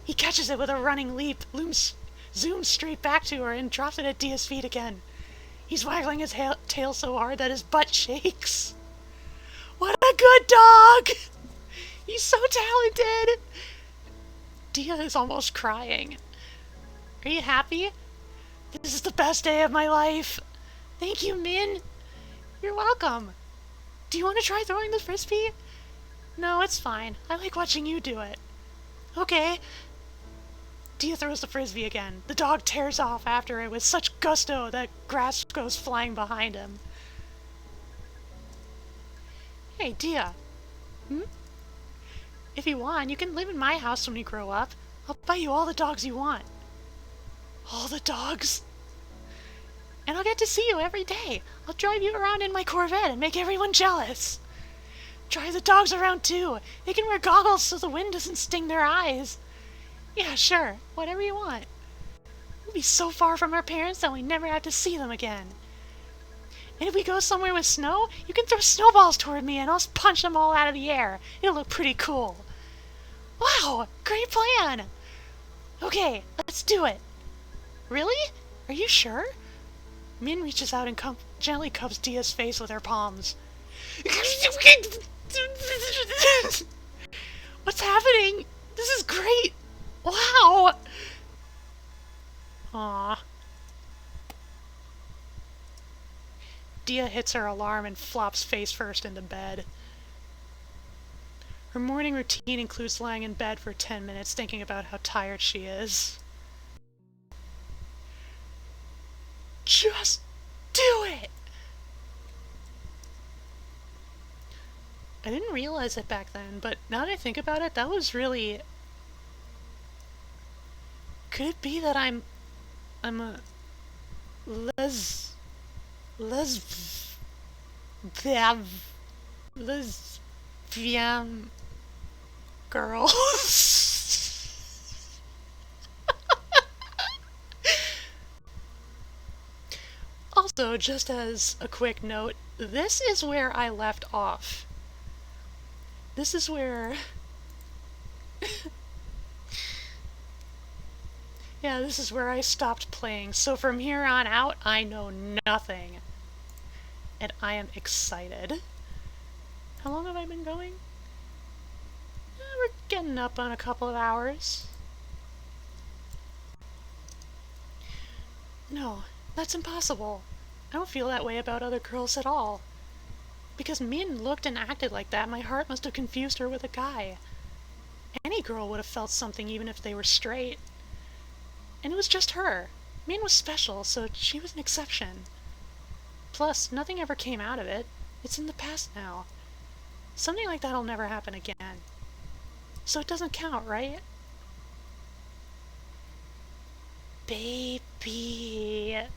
He catches it with a running leap, zooms straight back to her, and drops it at Dia's feet again. He's waggling his tail so hard that his butt shakes. What a good dog! He's so talented! Dia is almost crying. Are you happy? This is the best day of my life. Thank you, Min. You're welcome. Do you want to try throwing the frisbee? No, it's fine. I like watching you do it. Okay. Dia throws the frisbee again. The dog tears off after it with such gusto that grass goes flying behind him. Hey, Dia. If you want, you can live in my house when you grow up. I'll buy you all the dogs you want. All the dogs? And I'll get to see you every day. I'll drive you around in my Corvette and make everyone jealous. Drive the dogs around too. They can wear goggles so the wind doesn't sting their eyes. Yeah, sure. Whatever you want. We'll be so far from our parents that we never have to see them again. And if we go somewhere with snow, you can throw snowballs toward me and I'll punch them all out of the air. It'll look pretty cool. Wow, great plan. Okay, let's do it. Really? Are you sure? Min reaches out and gently cups Dia's face with her palms. What's happening? This is great. Wow. Aww. Dia hits her alarm and flops face first into bed. Her morning routine includes lying in bed for 10 minutes thinking about how tired she is. Just do it! I didn't realize it back then, but now that I think about it, that was really... Could it be that I'm a lesbian girl? So just as a quick note, this is where I left off. This is where... yeah, this is where I stopped playing. So from here on out, I know nothing. And I am excited. How long have I been going? We're getting up on a couple of hours. No, that's impossible. I don't feel that way about other girls at all. Because Min looked and acted like that, my heart must have confused her with a guy. Any girl would have felt something even if they were straight. And it was just her. Min was special, so she was an exception. Plus, nothing ever came out of it. It's in the past now. Something like that'll never happen again. So it doesn't count, right? Baby. If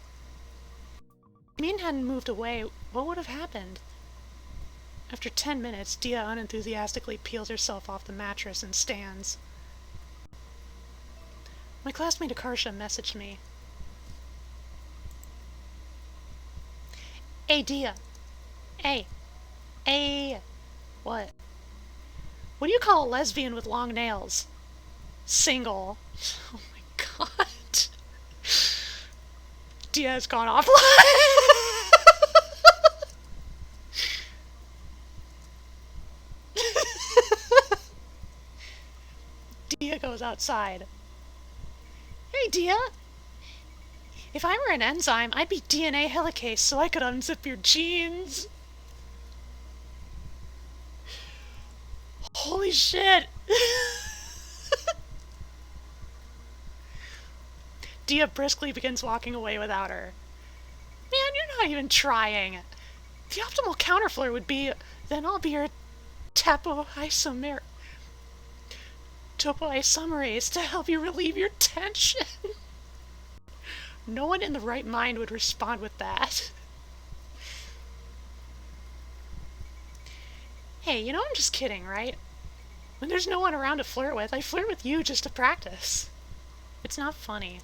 Min hadn't moved away, what would have happened? After 10 minutes, Dia unenthusiastically peels herself off the mattress and stands. My classmate Akarsha messaged me. Hey, Dia. Hey. Hey. What? What do you call a lesbian with long nails? Single. Oh my god. Dia has gone offline. Dia goes outside. Hey, Dia. If I were an enzyme, I'd be DNA helicase so I could unzip your jeans. Holy shit. Dia briskly begins walking away without her. Man, you're not even trying. The optimal counterflow would be, then I'll be your topoisomerase to help you relieve your tension. No one in the right mind would respond with that. Hey, you know I'm just kidding, right? When there's no one around to flirt with, I flirt with you just to practice. It's not funny.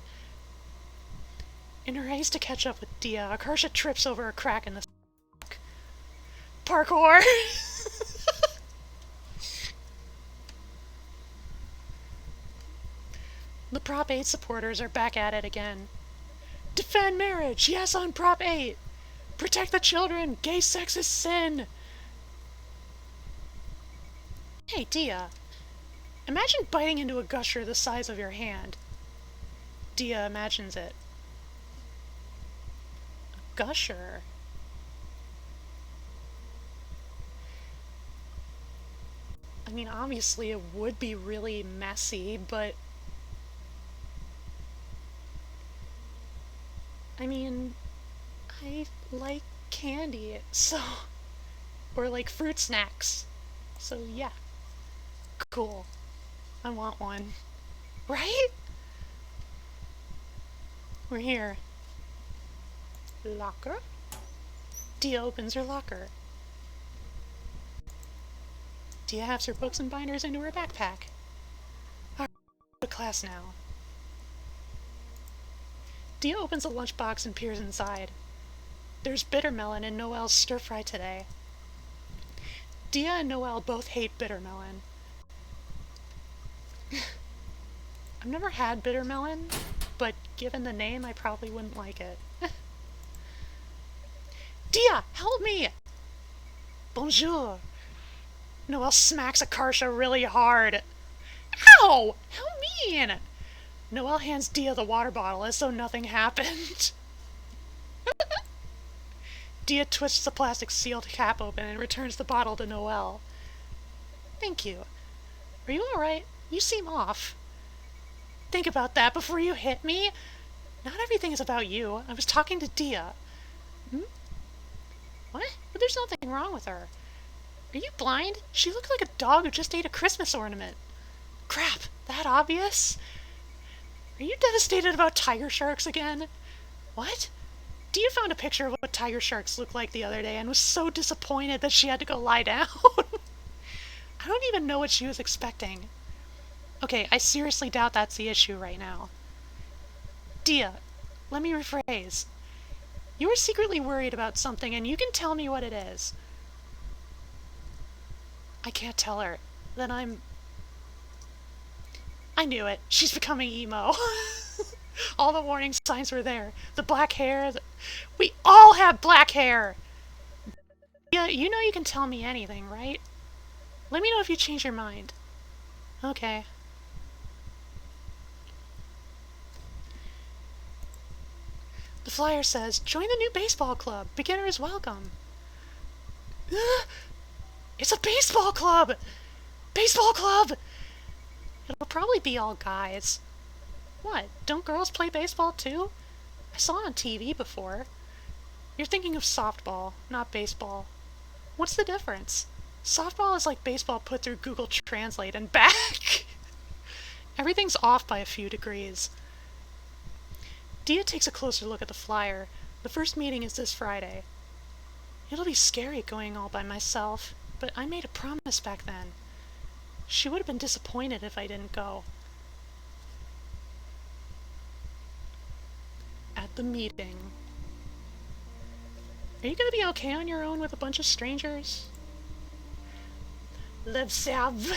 In her haste to catch up with Dia, Akarsha trips over a crack in the parkour! The Prop 8 supporters are back at it again. Defend marriage! Yes, on Prop 8! Protect the children! Gay sex is sin! Hey, Dia. Imagine biting into a gusher the size of your hand. Dia imagines it. A gusher? I mean, obviously it would be really messy, but... I mean, I like candy, so... Or like fruit snacks. So yeah. Cool. I want one. Right? We're here. Locker? Dia opens her locker. Dia has her books and binders into her backpack. Alright, go to class now. Dia opens a lunchbox and peers inside. There's bittermelon in Noelle's stir-fry today. Dia and Noelle both hate bittermelon. I've never had bittermelon, but given the name, I probably wouldn't like it. Dia, help me! Bonjour. Noelle smacks Akarsha really hard. Ow! How mean! Noelle hands Dia the water bottle as though nothing happened. Dia twists the plastic sealed cap open and returns the bottle to Noelle. Thank you. Are you alright? You seem off. Think about that before you hit me. Not everything is about you. I was talking to Dia. What? But there's nothing wrong with her. Are you blind? She looked like a dog who just ate a Christmas ornament. Crap, that obvious? Are you devastated about tiger sharks again? What? Dia found a picture of what tiger sharks looked like the other day and was so disappointed that she had to go lie down. I don't even know what she was expecting. Okay, I seriously doubt that's the issue right now. Dia, let me rephrase. You are secretly worried about something, and you can tell me what it is. I can't tell her. Then I knew it. She's becoming emo. All the warning signs were there. The black hair. We all have black hair! Yeah, you know you can tell me anything, right? Let me know if you change your mind. Okay. The flyer says, join the new baseball club. Beginner is welcome. It's a baseball club! Baseball club! It'll probably be all guys. What? Don't girls play baseball too? I saw it on TV before. You're thinking of softball, not baseball. What's the difference? Softball is like baseball put through Google Translate and back. Everything's off by a few degrees. Dia takes a closer look at the flyer. The first meeting is this Friday. It'll be scary going all by myself, but I made a promise back then. She would have been disappointed if I didn't go. At the meeting. Are you gonna be okay on your own with a bunch of strangers? Live Sav.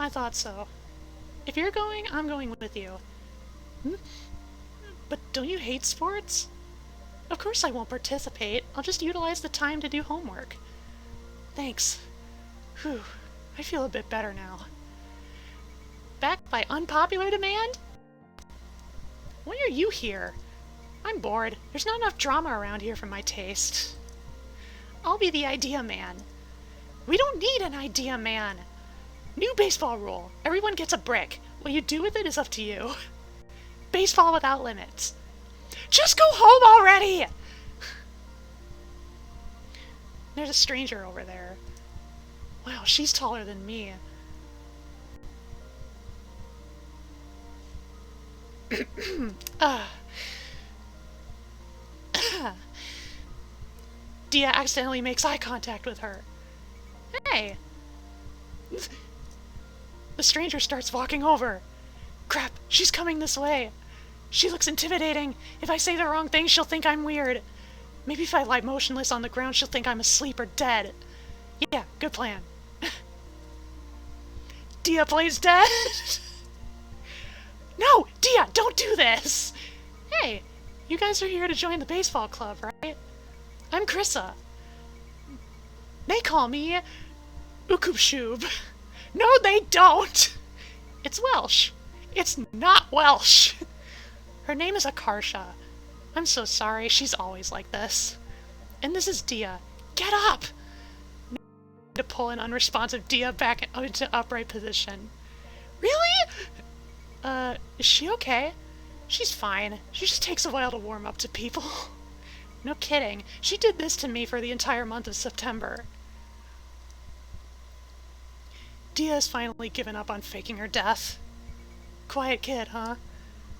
I thought so. If you're going, I'm going with you. But don't you hate sports? Of course I won't participate. I'll just utilize the time to do homework. Thanks. Whew. I feel a bit better now. Backed by unpopular demand? Why are you here? I'm bored. There's not enough drama around here for my taste. I'll be the idea man. We don't need an idea man. New baseball rule. Everyone gets a brick. What you do with it is up to you. Baseball without limits. Just go home already! There's a stranger over there. Wow, she's taller than me. Dia accidentally makes eye contact with her. Hey! The stranger starts walking over. Crap, she's coming this way. She looks intimidating. If I say the wrong thing, she'll think I'm weird. Maybe if I lie motionless on the ground, she'll think I'm asleep or dead. Yeah, good plan. Dia plays dead? No! Dia, don't do this! Hey, you guys are here to join the baseball club, right? I'm Krissa. They call me Ukupshub. No, they don't! It's Welsh. It's not Welsh. Her name is Akarsha. I'm so sorry, she's always like this. And this is Dia. Get up! To pull an unresponsive Dia back into upright position. Really? Is she okay? She's fine. She just takes a while to warm up to people. No kidding. She did this to me for the entire month of September. Dia has finally given up on faking her death. Quiet kid, huh?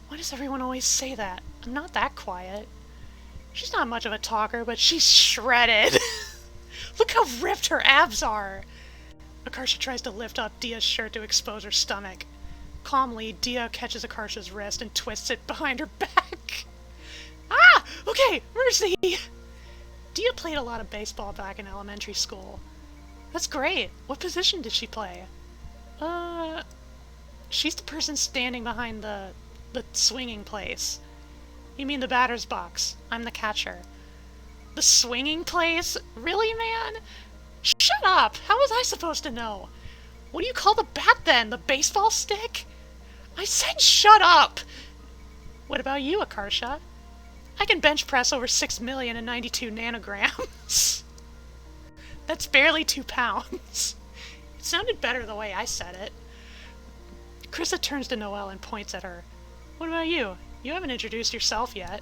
Why does everyone always say that? I'm not that quiet. She's not much of a talker, but she's shredded. Look how ripped her abs are. Akarsha tries to lift up Dia's shirt to expose her stomach. Calmly, Dia catches Akarsha's wrist and twists it behind her back. Ah! Okay, mercy! Dia played a lot of baseball back in elementary school. That's great. What position did she play? She's the person standing behind the swinging place. You mean the batter's box. I'm the catcher. The swinging place? Really, man? Shut up! How was I supposed to know? What do you call the bat then? The baseball stick? I said shut up! What about you, Akarsha? I can bench press over 6,092 nanograms. That's barely 2 pounds. It sounded better the way I said it. Krissa turns to Noelle and points at her. What about you? You haven't introduced yourself yet.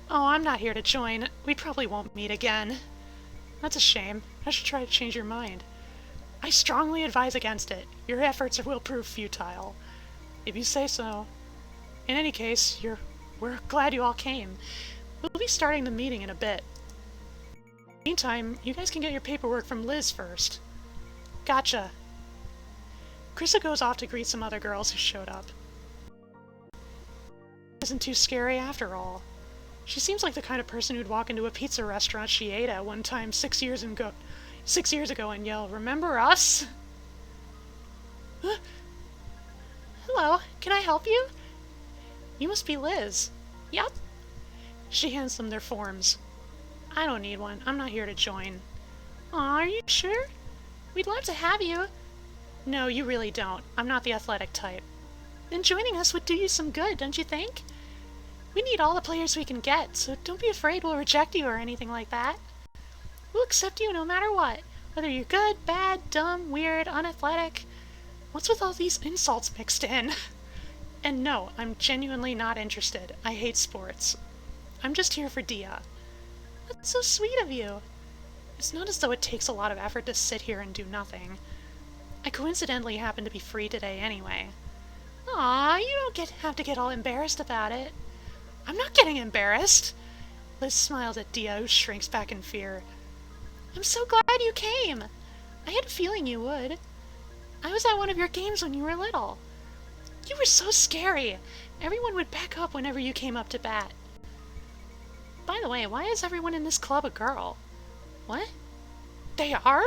Oh, I'm not here to join. We probably won't meet again. That's a shame. I should try to change your mind. I strongly advise against it. Your efforts will prove futile. If you say so. In any case, we're glad you all came. We'll be starting the meeting in a bit. Meantime, you guys can get your paperwork from Liz first. Gotcha. Krissa goes off to greet some other girls who showed up. isn't too scary after all. She seems like the kind of person who'd walk into a pizza restaurant she ate at one time 6 years ago and yell, "Remember us?" Hello, can I help you? You must be Liz. Yup. She hands them their forms. I don't need one. I'm not here to join. Aw, are you sure? We'd love to have you. No, you really don't. I'm not the athletic type. Then joining us would do you some good, don't you think? We need all the players we can get, so don't be afraid we'll reject you or anything like that. We'll accept you no matter what, whether you're good, bad, dumb, weird, unathletic. What's with all these insults mixed in? And no, I'm genuinely not interested. I hate sports. I'm just here for Dia. That's so sweet of you. It's not as though it takes a lot of effort to sit here and do nothing. I coincidentally happen to be free today anyway. Aw, you don't have to get all embarrassed about it. I'm not getting embarrassed. Liz smiles at Dia, who shrinks back in fear. I'm so glad you came. I had a feeling you would. I was at one of your games when you were little. You were so scary. Everyone would back up whenever you came up to bat. By the way, why is everyone in this club a girl? What? They are?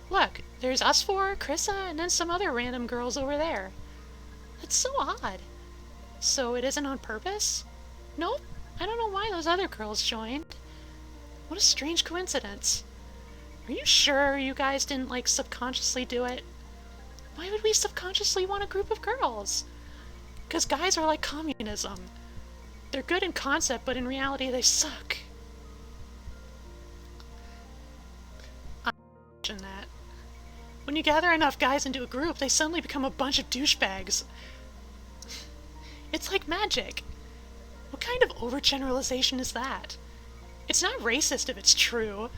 Look, there's us four, Krissa, and then some other random girls over there. That's so odd. So it isn't on purpose? Nope. I don't know why those other girls joined. What a strange coincidence. Are you sure you guys didn't, subconsciously do it? Why would we subconsciously want a group of girls? Because guys are like communism. They're good in concept, but in reality they suck. I imagine that. When you gather enough guys into a group, they suddenly become a bunch of douchebags. It's like magic. What kind of overgeneralization is that? It's not racist if it's true.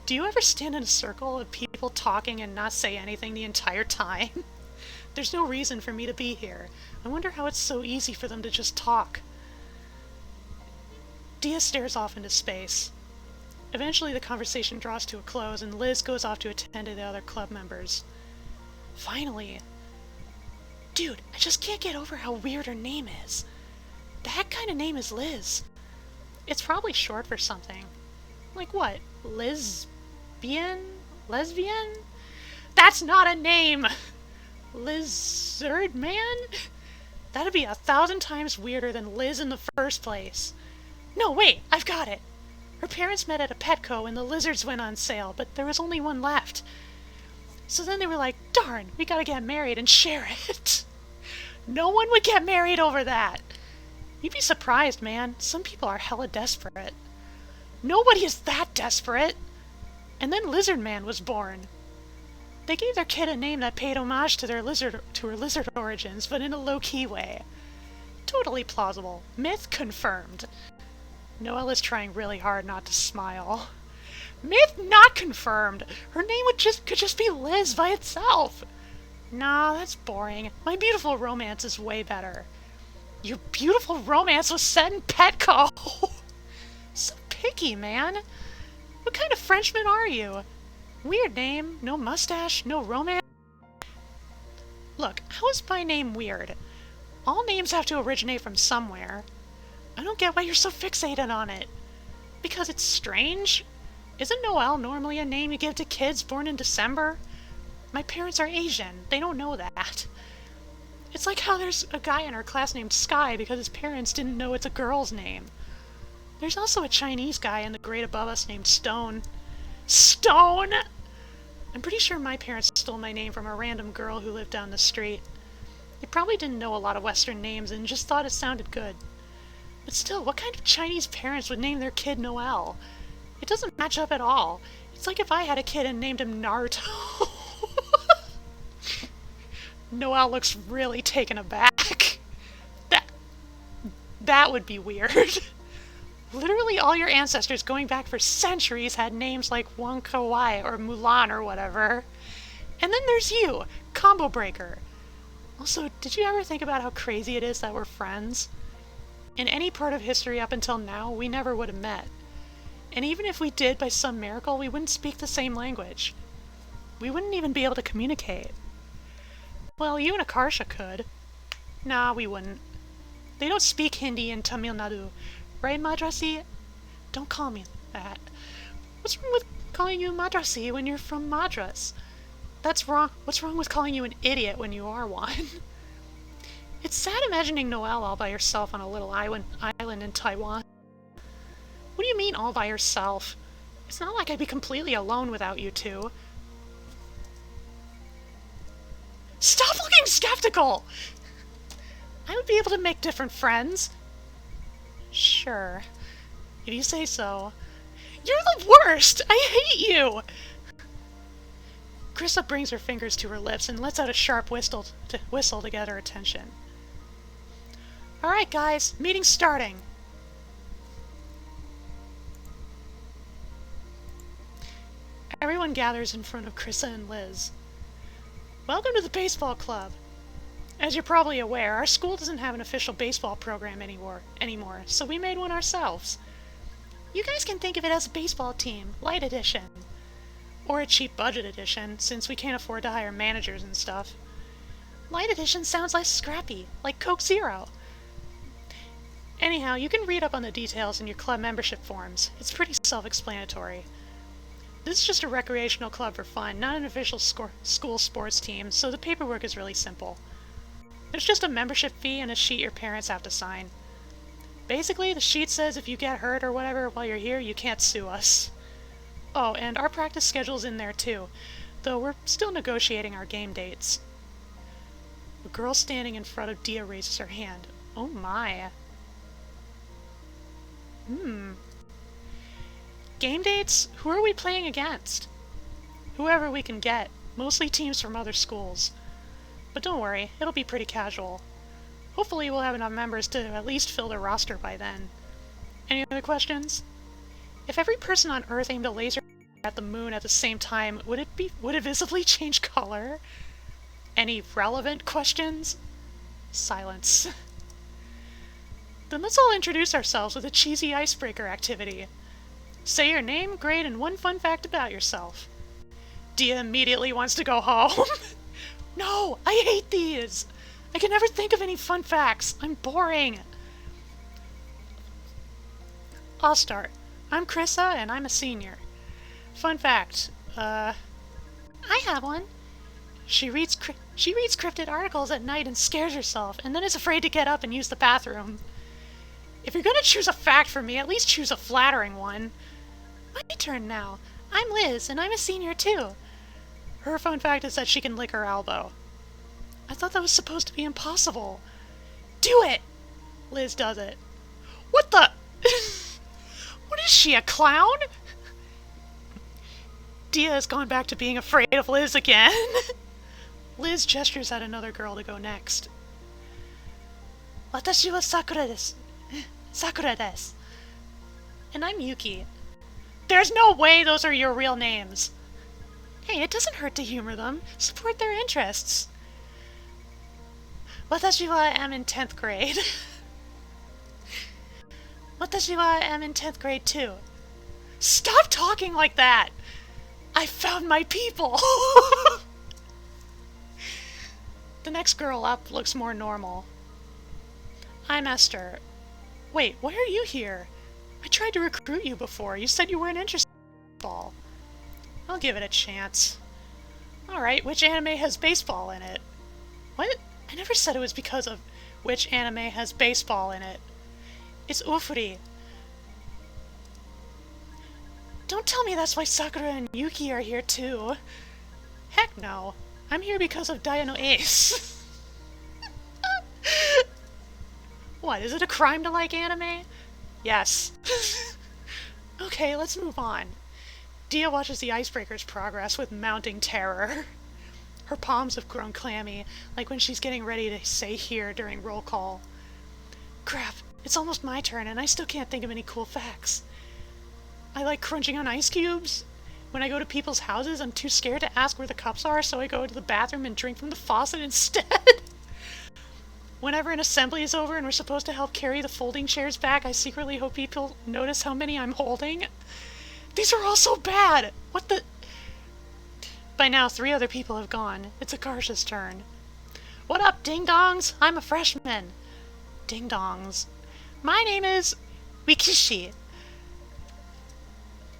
Do you ever stand in a circle of people talking and not say anything the entire time? There's no reason for me to be here. I wonder how it's so easy for them to just talk. Dia stares off into space. Eventually the conversation draws to a close and Liz goes off to attend to the other club members. Finally. Dude, I just can't get over how weird her name is. That kind of name is Liz. It's probably short for something. Like what? Lesbian? That's not a name! Lizard Man? That'd be 1,000 times weirder than Liz in the first place. No, wait, I've got it. Her parents met at a Petco and the lizards went on sale, but there was only one left. So then they were like, darn, we gotta get married and share it. No one would get married over that. You'd be surprised, man. Some people are hella desperate. Nobody is that desperate. And then Lizard Man was born. They gave their kid a name that paid homage to her lizard origins, but in a low-key way. Totally plausible. Myth confirmed. Noelle is trying really hard not to smile. Myth not confirmed! Her name could just be Liz by itself! Nah, that's boring. My Beautiful Romance is way better. Your Beautiful Romance was set in Petco! So picky, man. What kind of Frenchman are you? Weird name, no mustache, no romance. Look, how is my name weird? All names have to originate from somewhere. I don't get why you're so fixated on it. Because it's strange? Isn't Noelle normally a name you give to kids born in December? My parents are Asian. They don't know that. It's like how there's a guy in our class named Sky because his parents didn't know it's a girl's name. There's also a Chinese guy in the grade above us named Stone. Stone! I'm pretty sure my parents stole my name from a random girl who lived down the street. They probably didn't know a lot of Western names and just thought it sounded good. But still, what kind of Chinese parents would name their kid Noelle? It doesn't match up at all. It's like if I had a kid and named him Naruto. Noelle looks really taken aback. That would be weird. Literally all your ancestors going back for centuries had names like Wong Kar-wai or Mulan or whatever. And then there's you, Combo Breaker. Also, did you ever think about how crazy it is that we're friends? In any part of history up until now, we never would have met. And even if we did by some miracle, we wouldn't speak the same language. We wouldn't even be able to communicate. Well, you and Akarsha could. Nah, we wouldn't. They don't speak Hindi in Tamil Nadu. Right, Madrasi? Don't call me that. What's wrong with calling you Madrasi when you're from Madras? That's wrong. What's wrong with calling you an idiot when you are one? It's sad imagining Noelle all by herself on a little island in Taiwan. What do you mean all by herself? It's not like I'd be completely alone without you two. Stop looking skeptical! I would be able to make different friends. Sure. If you say so. You're the worst! I hate you! Krista brings her fingers to her lips and lets out a sharp whistle to get her attention. Alright guys, meeting starting. Everyone gathers in front of Krista and Liz. Welcome to the baseball club. As you're probably aware, our school doesn't have an official baseball program anymore, so we made one ourselves. You guys can think of it as a baseball team, light edition. Or a cheap budget edition, since we can't afford to hire managers and stuff. Light edition sounds less scrappy, like Coke Zero. Anyhow, you can read up on the details in your club membership forms. It's pretty self-explanatory. This is just a recreational club for fun, not an official school sports team, so the paperwork is really simple. There's just a membership fee and a sheet your parents have to sign. Basically, the sheet says if you get hurt or whatever while you're here, you can't sue us. Oh, and our practice schedule's in there too, though we're still negotiating our game dates. The girl standing in front of Dia raises her hand. Oh my. Game dates? Who are we playing against? Whoever we can get, mostly teams from other schools. But don't worry, it'll be pretty casual. Hopefully we'll have enough members to at least fill the roster by then. Any other questions? If every person on Earth aimed a laser at the moon at the same time, would it visibly change color? Any relevant questions? Silence. Then let's all introduce ourselves with a cheesy icebreaker activity. Say your name, grade, and one fun fact about yourself. Dia immediately wants to go home. No, I hate these! I can never think of any fun facts. I'm boring. I'll start. I'm Krissa, and I'm a senior. Fun fact, I have one. She reads cryptid articles at night and scares herself, and then is afraid to get up and use the bathroom. If you're gonna choose a fact for me, at least choose a flattering one. My turn now. I'm Liz, and I'm a senior too. Her fun fact is that she can lick her elbow. I thought that was supposed to be impossible. Do it! Liz does it. What the? What is she, a clown? Dia has gone back to being afraid of Liz again. Liz gestures at another girl to go next. Watashi wa Sakura desu. Sakura desu. And I'm Yuki. There's no way those are your real names. Hey, it doesn't hurt to humor them. Support their interests. Watashi wa am in 10th grade. Watashi wa am in 10th grade too. Stop talking like that! I found my people! The next girl up looks more normal. I'm Esther. Wait, why are you here? I tried to recruit you before. You said you weren't interested in baseball. I'll give it a chance. Alright, which anime has baseball in it? What? I never said it was because of which anime has baseball in it. It's Ufuri. Don't tell me that's why Sakura and Yuki are here too. Heck no. I'm here because of Diano Ace. What, is it a crime to like anime? Yes. Okay, let's move on. Dia watches the icebreaker's progress with mounting terror. Her palms have grown clammy, like when she's getting ready to say here during roll call. Crap, it's almost my turn and I still can't think of any cool facts. I like crunching on ice cubes. When I go to people's houses, I'm too scared to ask where the cups are, so I go to the bathroom and drink from the faucet instead. Whenever an assembly is over and we're supposed to help carry the folding chairs back, I secretly hope people notice how many I'm holding. These are all so bad! What the... By now, 3 other people have gone. It's Akarsha's turn. What up, ding-dongs? I'm a freshman. Ding-dongs. My name is Wikishi.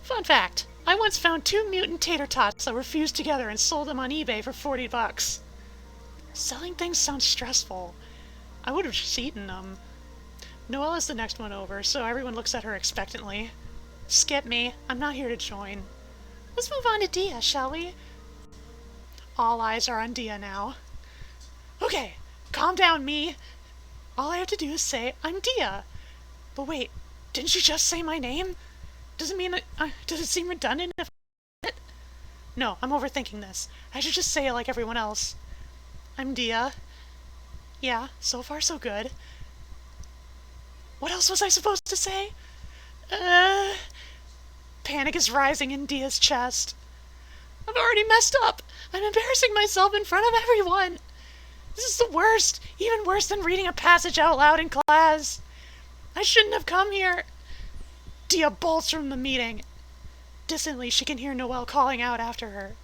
Fun fact, I once found 2 mutant tater tots that were fused together and sold them on eBay for 40 bucks. Selling things sounds stressful. I would have just eaten them. Noelle is the next one over, so everyone looks at her expectantly. Skip me. I'm not here to join. Let's move on to Dia, shall we? All eyes are on Dia now. Okay, calm down, me. All I have to do is say, I'm Dia. But wait, didn't you just say my name? Does it seem redundant if I... No, I'm overthinking this. I should just say it like everyone else. I'm Dia. Yeah, so far so good. What else was I supposed to say? Panic is rising in Dia's chest. I've already messed up. I'm embarrassing myself in front of everyone. This is the worst, even worse than reading a passage out loud in class. I shouldn't have come here. Dia bolts from the meeting. Distantly, she can hear Noelle calling out after her.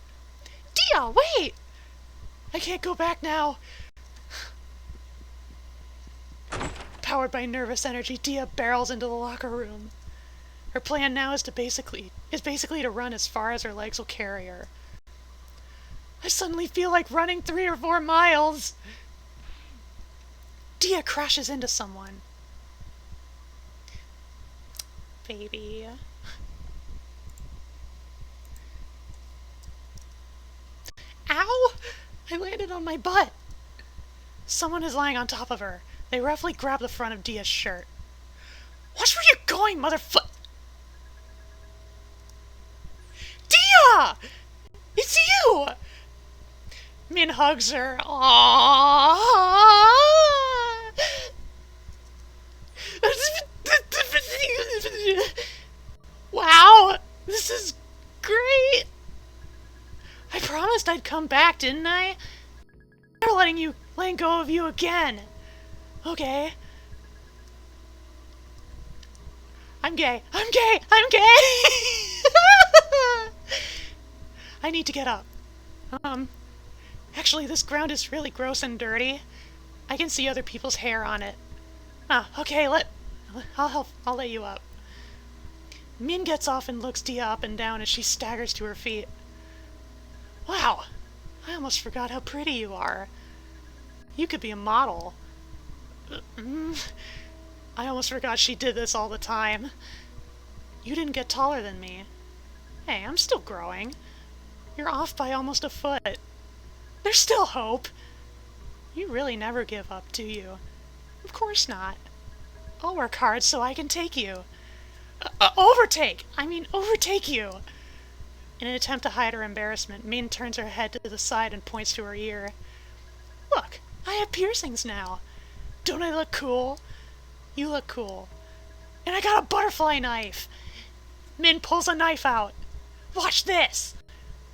Dia, wait! I can't go back now. Powered by nervous energy, Dia barrels into the locker room. Her plan now is basically to run as far as her legs will carry her. I suddenly feel like running 3 or 4 miles. Dia crashes into someone. Baby. Ow! I landed on my butt. Someone is lying on top of her. They roughly grab the front of Dia's shirt. Watch where you're going, motherfucker! Dia! It's you! Min hugs her. Aww. Wow, this is great. I promised I'd come back, didn't I? I'm never letting go of you again. Okay. I'm gay. I'm gay. I'm gay. I need to get up. Actually, this ground is really gross and dirty. I can see other people's hair on it. Okay, I'll let you up. Min gets off and looks Dia up and down as she staggers to her feet. Wow, I almost forgot how pretty you are. You could be a model. I almost forgot she did this all the time. You didn't get taller than me. Hey, I'm still growing. You're off by almost a foot. There's still hope. You really never give up, do you? Of course not. I'll work hard so I can take you. Overtake you! In an attempt to hide her embarrassment, Min turns her head to the side and points to her ear. Look, I have piercings now. Don't I look cool? You look cool. And I got a butterfly knife. Min pulls a knife out. Watch this!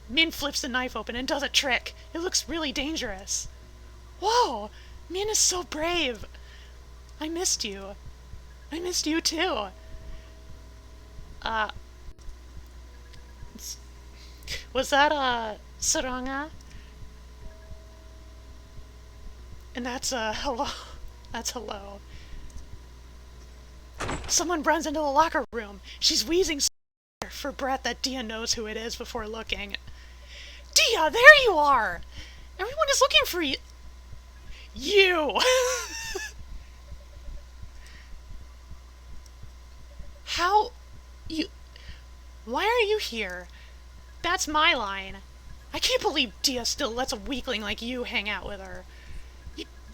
Min flips the knife open and does a trick. It looks really dangerous. Whoa! Min is so brave. I missed you. I missed you too. Was that, Saranga? And that's, hello. That's hello. Someone runs into the locker room. She's wheezing for breath that Dia knows who it is before looking. Dia, there you are! Everyone is looking for you. You! Why are you here? That's my line. I can't believe Dia still lets a weakling like you hang out with her.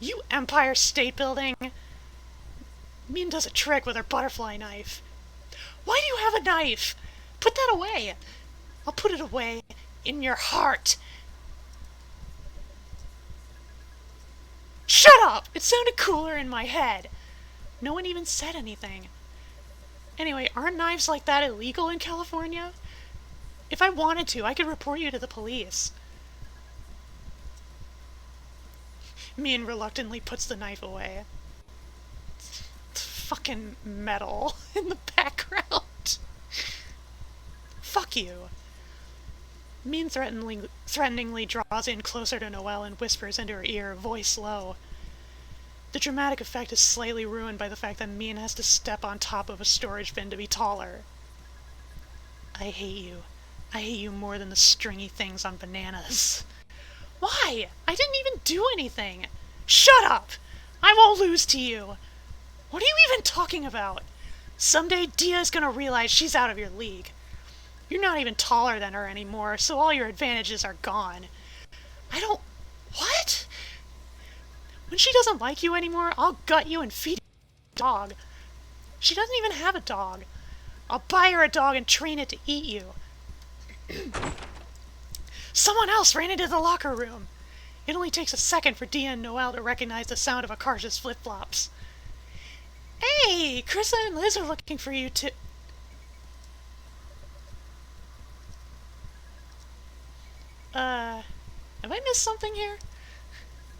You Empire State Building. Min does a trick with her butterfly knife. Why do you have a knife? Put that away. I'll put it away in your heart. Shut up! It sounded cooler in my head. No one even said anything. Anyway, aren't knives like that illegal in California? If I wanted to, I could report you to the police. Min reluctantly puts the knife away. Fucking metal in the background. Fuck you. Min threateningly draws in closer to Noelle and whispers into her ear, voice low. The dramatic effect is slightly ruined by the fact that Min has to step on top of a storage bin to be taller. I hate you. I hate you more than the stringy things on bananas. Why? I didn't even do anything. Shut up! I won't lose to you. What are you even talking about? Someday Dia is gonna realize she's out of your league. You're not even taller than her anymore, so all your advantages are gone. I don't... What? When she doesn't like you anymore, I'll gut you and feed a dog. She doesn't even have a dog. I'll buy her a dog and train it to eat you. Someone else ran into the locker room. It only takes a second for Dia and Noelle to recognize the sound of Akarsha's flip-flops. Hey, Krista and Liz are looking for you too. Have I missed something here?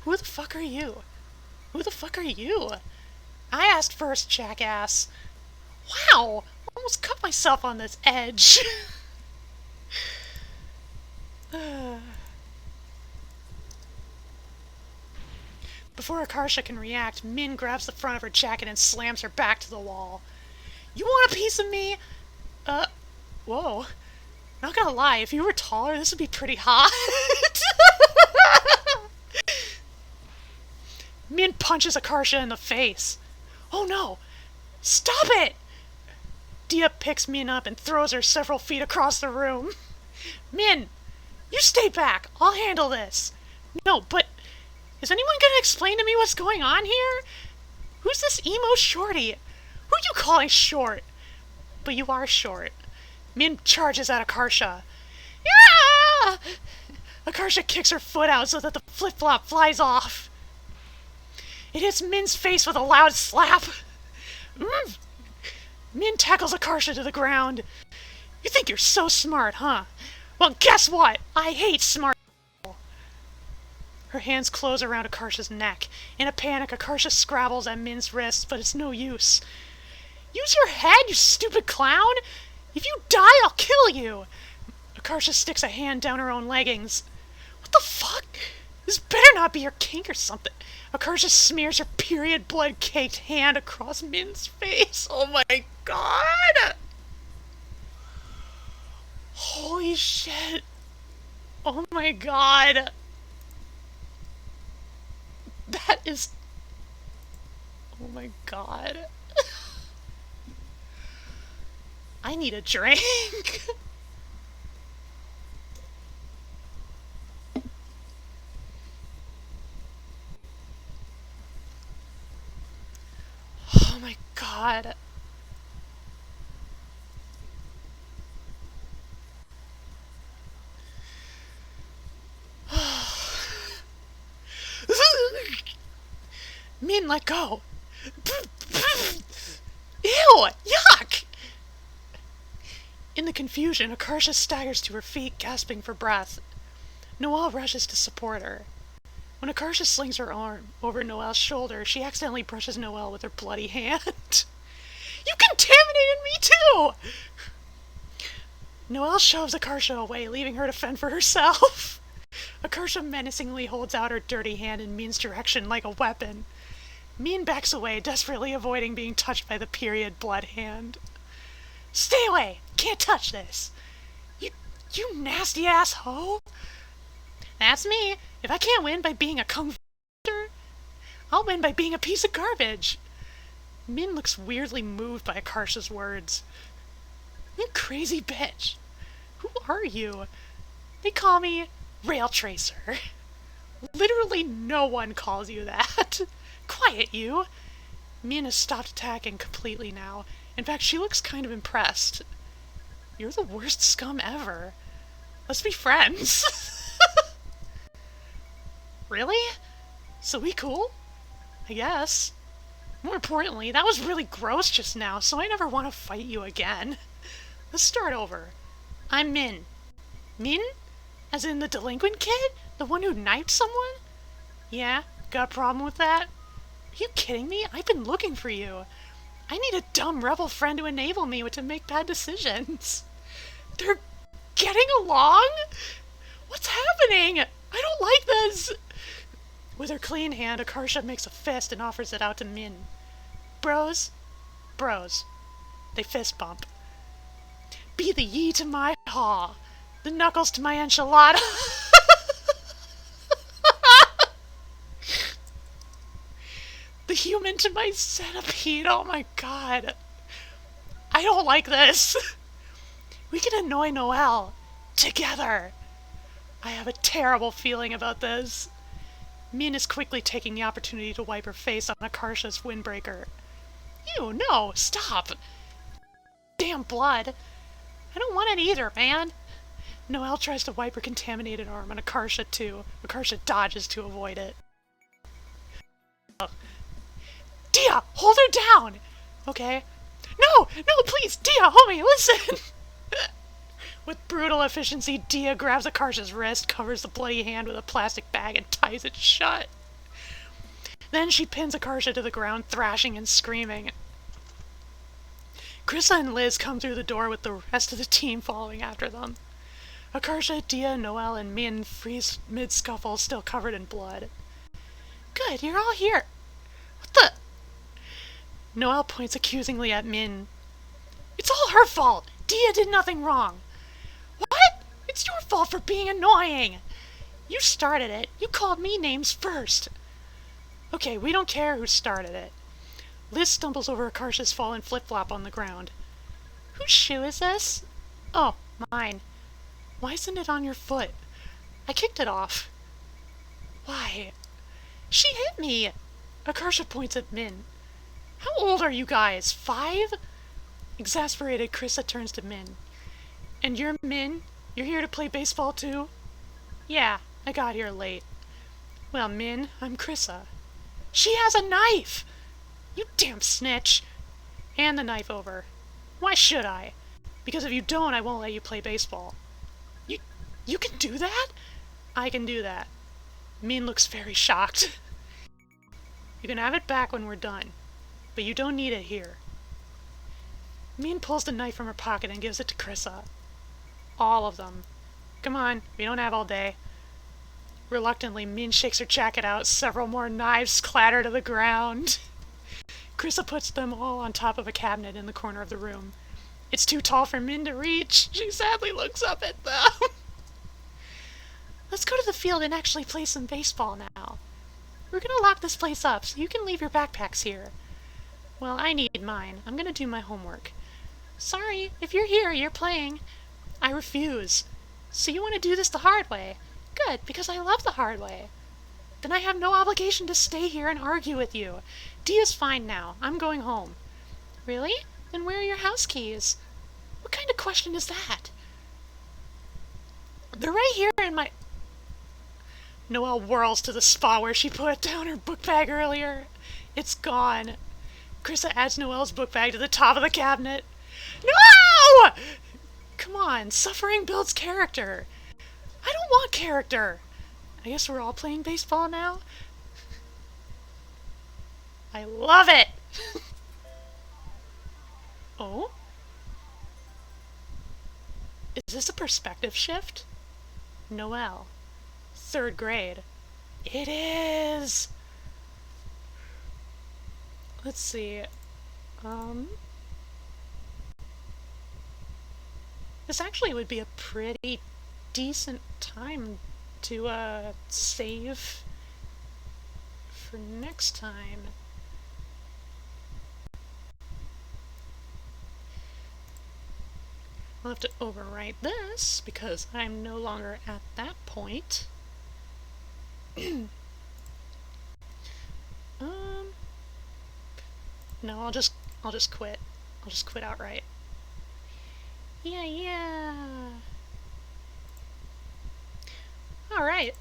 Who the fuck are you? Who the fuck are you? I asked first, jackass. Wow! Almost cut myself on this edge. Before Akarsha can react, Min grabs the front of her jacket and slams her back to the wall. You want a piece of me? Whoa. Not gonna lie, if you were taller, this would be pretty hot. Min punches Akarsha in the face. Oh no! Stop it! Dia picks Min up and throws her several feet across the room. Min! You stay back! I'll handle this! No, but... Is anyone gonna explain to me what's going on here? Who's this emo shorty? Who are you calling short? But you are short. Min charges at Akarsha. Yeah! Akarsha kicks her foot out so that the flip-flop flies off. It hits Min's face with a loud slap. Min tackles Akarsha to the ground. You think you're so smart, huh? Well, guess what? I hate smart people. Her hands close around Akarsha's neck. In a panic, Akarsha scrabbles at Min's wrist, but it's no use. Use your head, you stupid clown! If you die, I'll kill you! Akarsha sticks a hand down her own leggings. What the fuck? This better not be your kink or something. Akarsha smears her period blood-caked hand across Min's face. Oh my god! Holy shit. Oh my god. That is... Oh my god. I need a drink. Oh my god. Min, let go. Ew! Yuck! In the confusion, Akarsha staggers to her feet, gasping for breath. Noelle rushes to support her. When Akarsha slings her arm over Noelle's shoulder, she accidentally brushes Noelle with her bloody hand. You contaminated me too! Noelle shoves Akarsha away, leaving her to fend for herself. Akarsha menacingly holds out her dirty hand in Min's direction like a weapon. Min backs away, desperately avoiding being touched by the period blood hand. Stay away! Can't touch this! You nasty-ass hoe! That's me! If I can't win by being a kung fu master, I'll win by being a piece of garbage! Min looks weirdly moved by Akarsha's words. You crazy bitch! Who are you? They call me Rail Tracer. Literally no one calls you that. Quiet, you! Min has stopped attacking completely now. In fact, she looks kind of impressed. You're the worst scum ever. Let's be friends. Really? So we cool? I guess. More importantly, that was really gross just now, so I never want to fight you again. Let's start over. I'm Min. Min? As in the delinquent kid? The one who knifed someone? Yeah? Got a problem with that? Are you kidding me? I've been looking for you. I need a dumb rebel friend to enable me to make bad decisions. They're getting along? What's happening? I don't like this. With her clean hand, Akarsha makes a fist and offers it out to Min. Bros? Bros. They fist bump. Be the ye to my haw, the knuckles to my enchilada. The human to my centipede. Oh my god. I don't like this. We can annoy Noelle. Together. I have a terrible feeling about this. Min is quickly taking the opportunity to wipe her face on Akarsha's windbreaker. Ew, no, stop. Damn blood. I don't want it either, man. Noelle tries to wipe her contaminated arm on Akarsha too. Akarsha dodges to avoid it. Dia, hold her down! Okay. No, please, Dia, homie, listen! With brutal efficiency, Dia grabs Akarsha's wrist, covers the bloody hand with a plastic bag, and ties it shut. Then she pins Akarsha to the ground, thrashing and screaming. Krissa and Liz come through the door with the rest of the team following after them. Akarsha, Dia, Noelle, and Min freeze mid-scuffle, still covered in blood. Good, you're all here. What the? Noelle points accusingly at Min. It's all her fault! Dia did nothing wrong! What? It's your fault for being annoying! You started it. You called me names first. Okay, we don't care who started it. Liz stumbles over Akarsha's fallen flip-flop on the ground. Whose shoe is this? Oh, mine. Why isn't it on your foot? I kicked it off. Why? She hit me! Akarsha points at Min. How old are you guys? 5? Exasperated, Krissa turns to Min. And you're Min? You're here to play baseball too? Yeah, I got here late. Well, Min, I'm Krissa. She has a knife! You damn snitch! Hand the knife over. Why should I? Because if you don't, I won't let you play baseball. You can do that? I can do that. Min looks very shocked. You can have it back when we're done, but you don't need it here. Min pulls the knife from her pocket and gives it to Krissa. All of them. Come on, we don't have all day. Reluctantly, Min shakes her jacket out. Several more knives clatter to the ground. Krissa puts them all on top of a cabinet in the corner of the room. It's too tall for Min to reach. She sadly looks up at them. Let's go to the field and actually play some baseball now. We're gonna lock this place up, so you can leave your backpacks here. Well, I need mine. I'm gonna do my homework. Sorry, if you're here, you're playing. I refuse. So you want to do this the hard way? Good, because I love the hard way. Then I have no obligation to stay here and argue with you. Dia's fine now. I'm going home. Really? Then where are your house keys? What kind of question is that? They're right here in my... Noelle whirls to the spot where she put down her book bag earlier. It's gone. Krissa adds Noelle's book bag to the top of the cabinet. No! Come on, suffering builds character. I don't want character. I guess we're all playing baseball now? I love it! Oh? Is this a perspective shift? Noelle. 3rd grade. It is! Let's see. This actually would be a pretty decent time to, save for next time. I'll have to overwrite this because I'm no longer at that point. No, I'll just quit. I'll just quit outright. Yeah. Alright.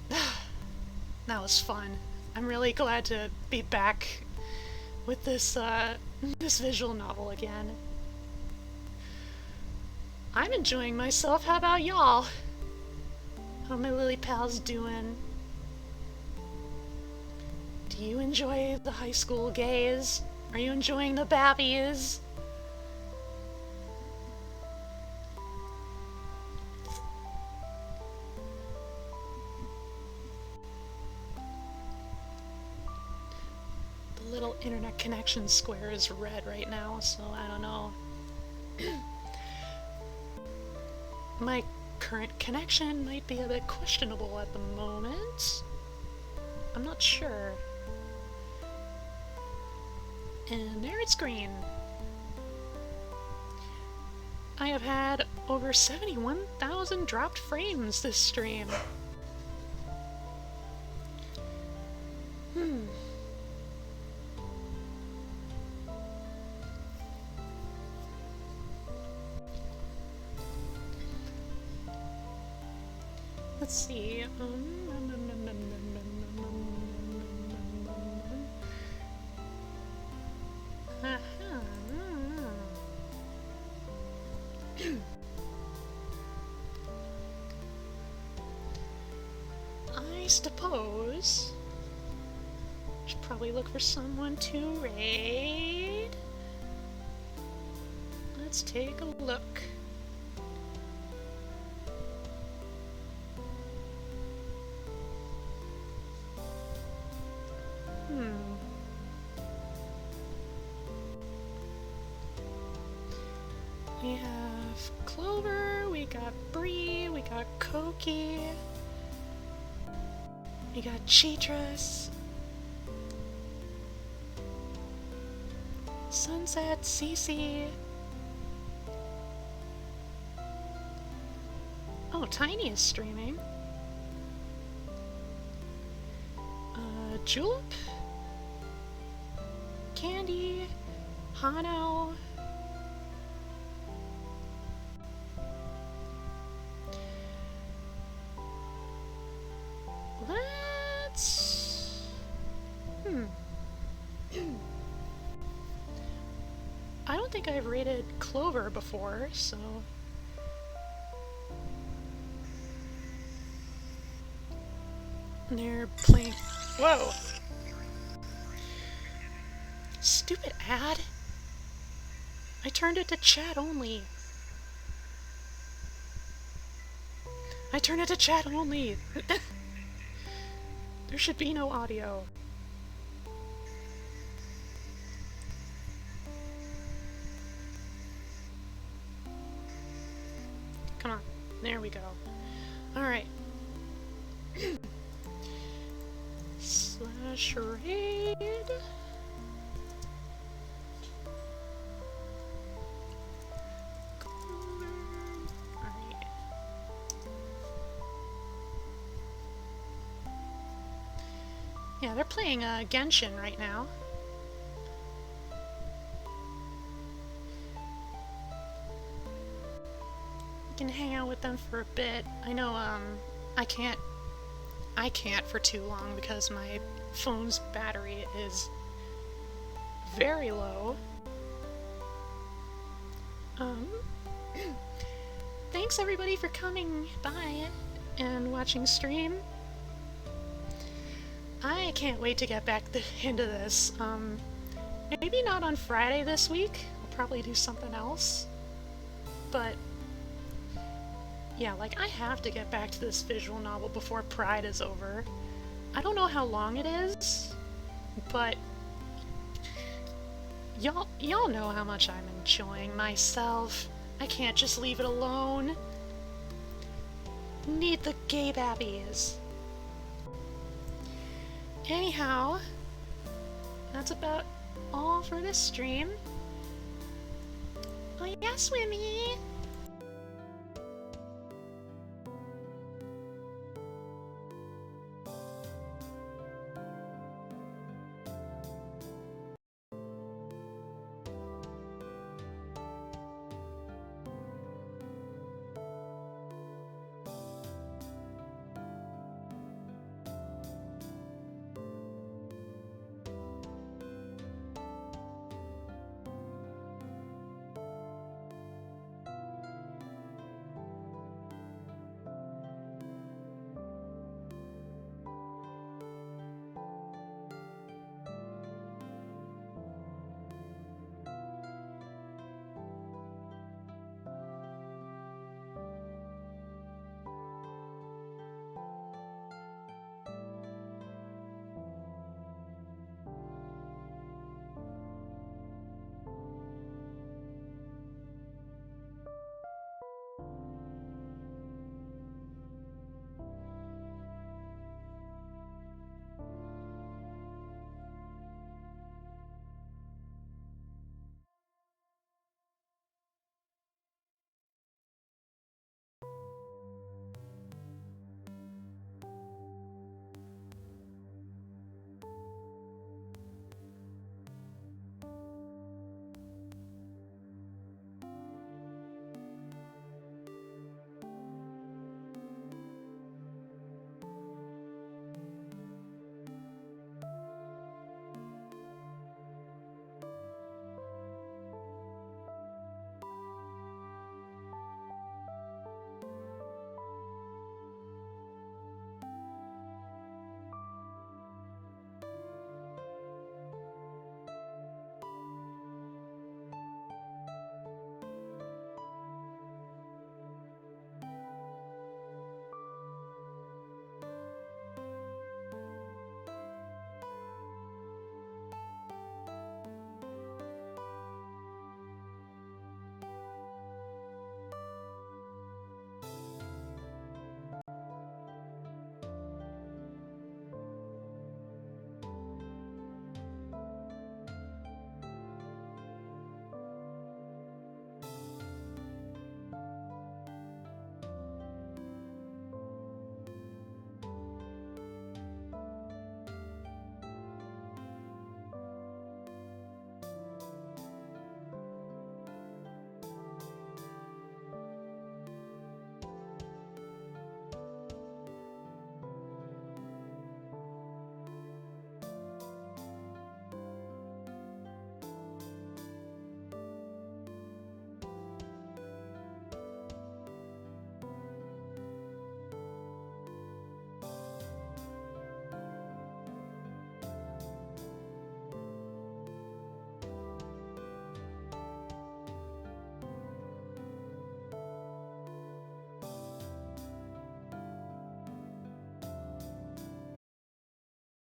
That was fun. I'm really glad to be back with this, this visual novel again. I'm enjoying myself. How about y'all? How are my lily pals doing? Do you enjoy the high school gays? Are you enjoying the babbies? little internet connection square is red right now, so I don't know. My current connection might be a bit questionable at the moment. I'm not sure. And there it's green. I have had over 71,000 dropped frames this stream. Let's see. I suppose should probably look for someone to raid. Let's take a look. We have Clover, we got Bree, we got Koki, we got Cheetras, Sunset, Cece. Oh, Tiny is streaming. Julep, Candy, Hano. Let's... I don't think I've rated Clover before, so... They're playing... Whoa! Stupid ad! I turned it to chat only. I turned it to chat only! There should be no audio. Come on. There we go. Alright. Slash raid. Alright. Yeah, they're playing Genshin right now. We can hang out with them for a bit. I know, I can't for too long because my phone's battery is very low. Thanks everybody for coming by and watching stream. I can't wait to get back into this. Maybe not on Friday this week. I'll probably do something else. But yeah, like, I have to get back to this visual novel before Pride is over. I don't know how long it is, but y'all know how much I'm enjoying myself. I can't just leave it alone. Need the gay babbies. Anyhow, that's about all for this stream. Oh yeah, Swimmy!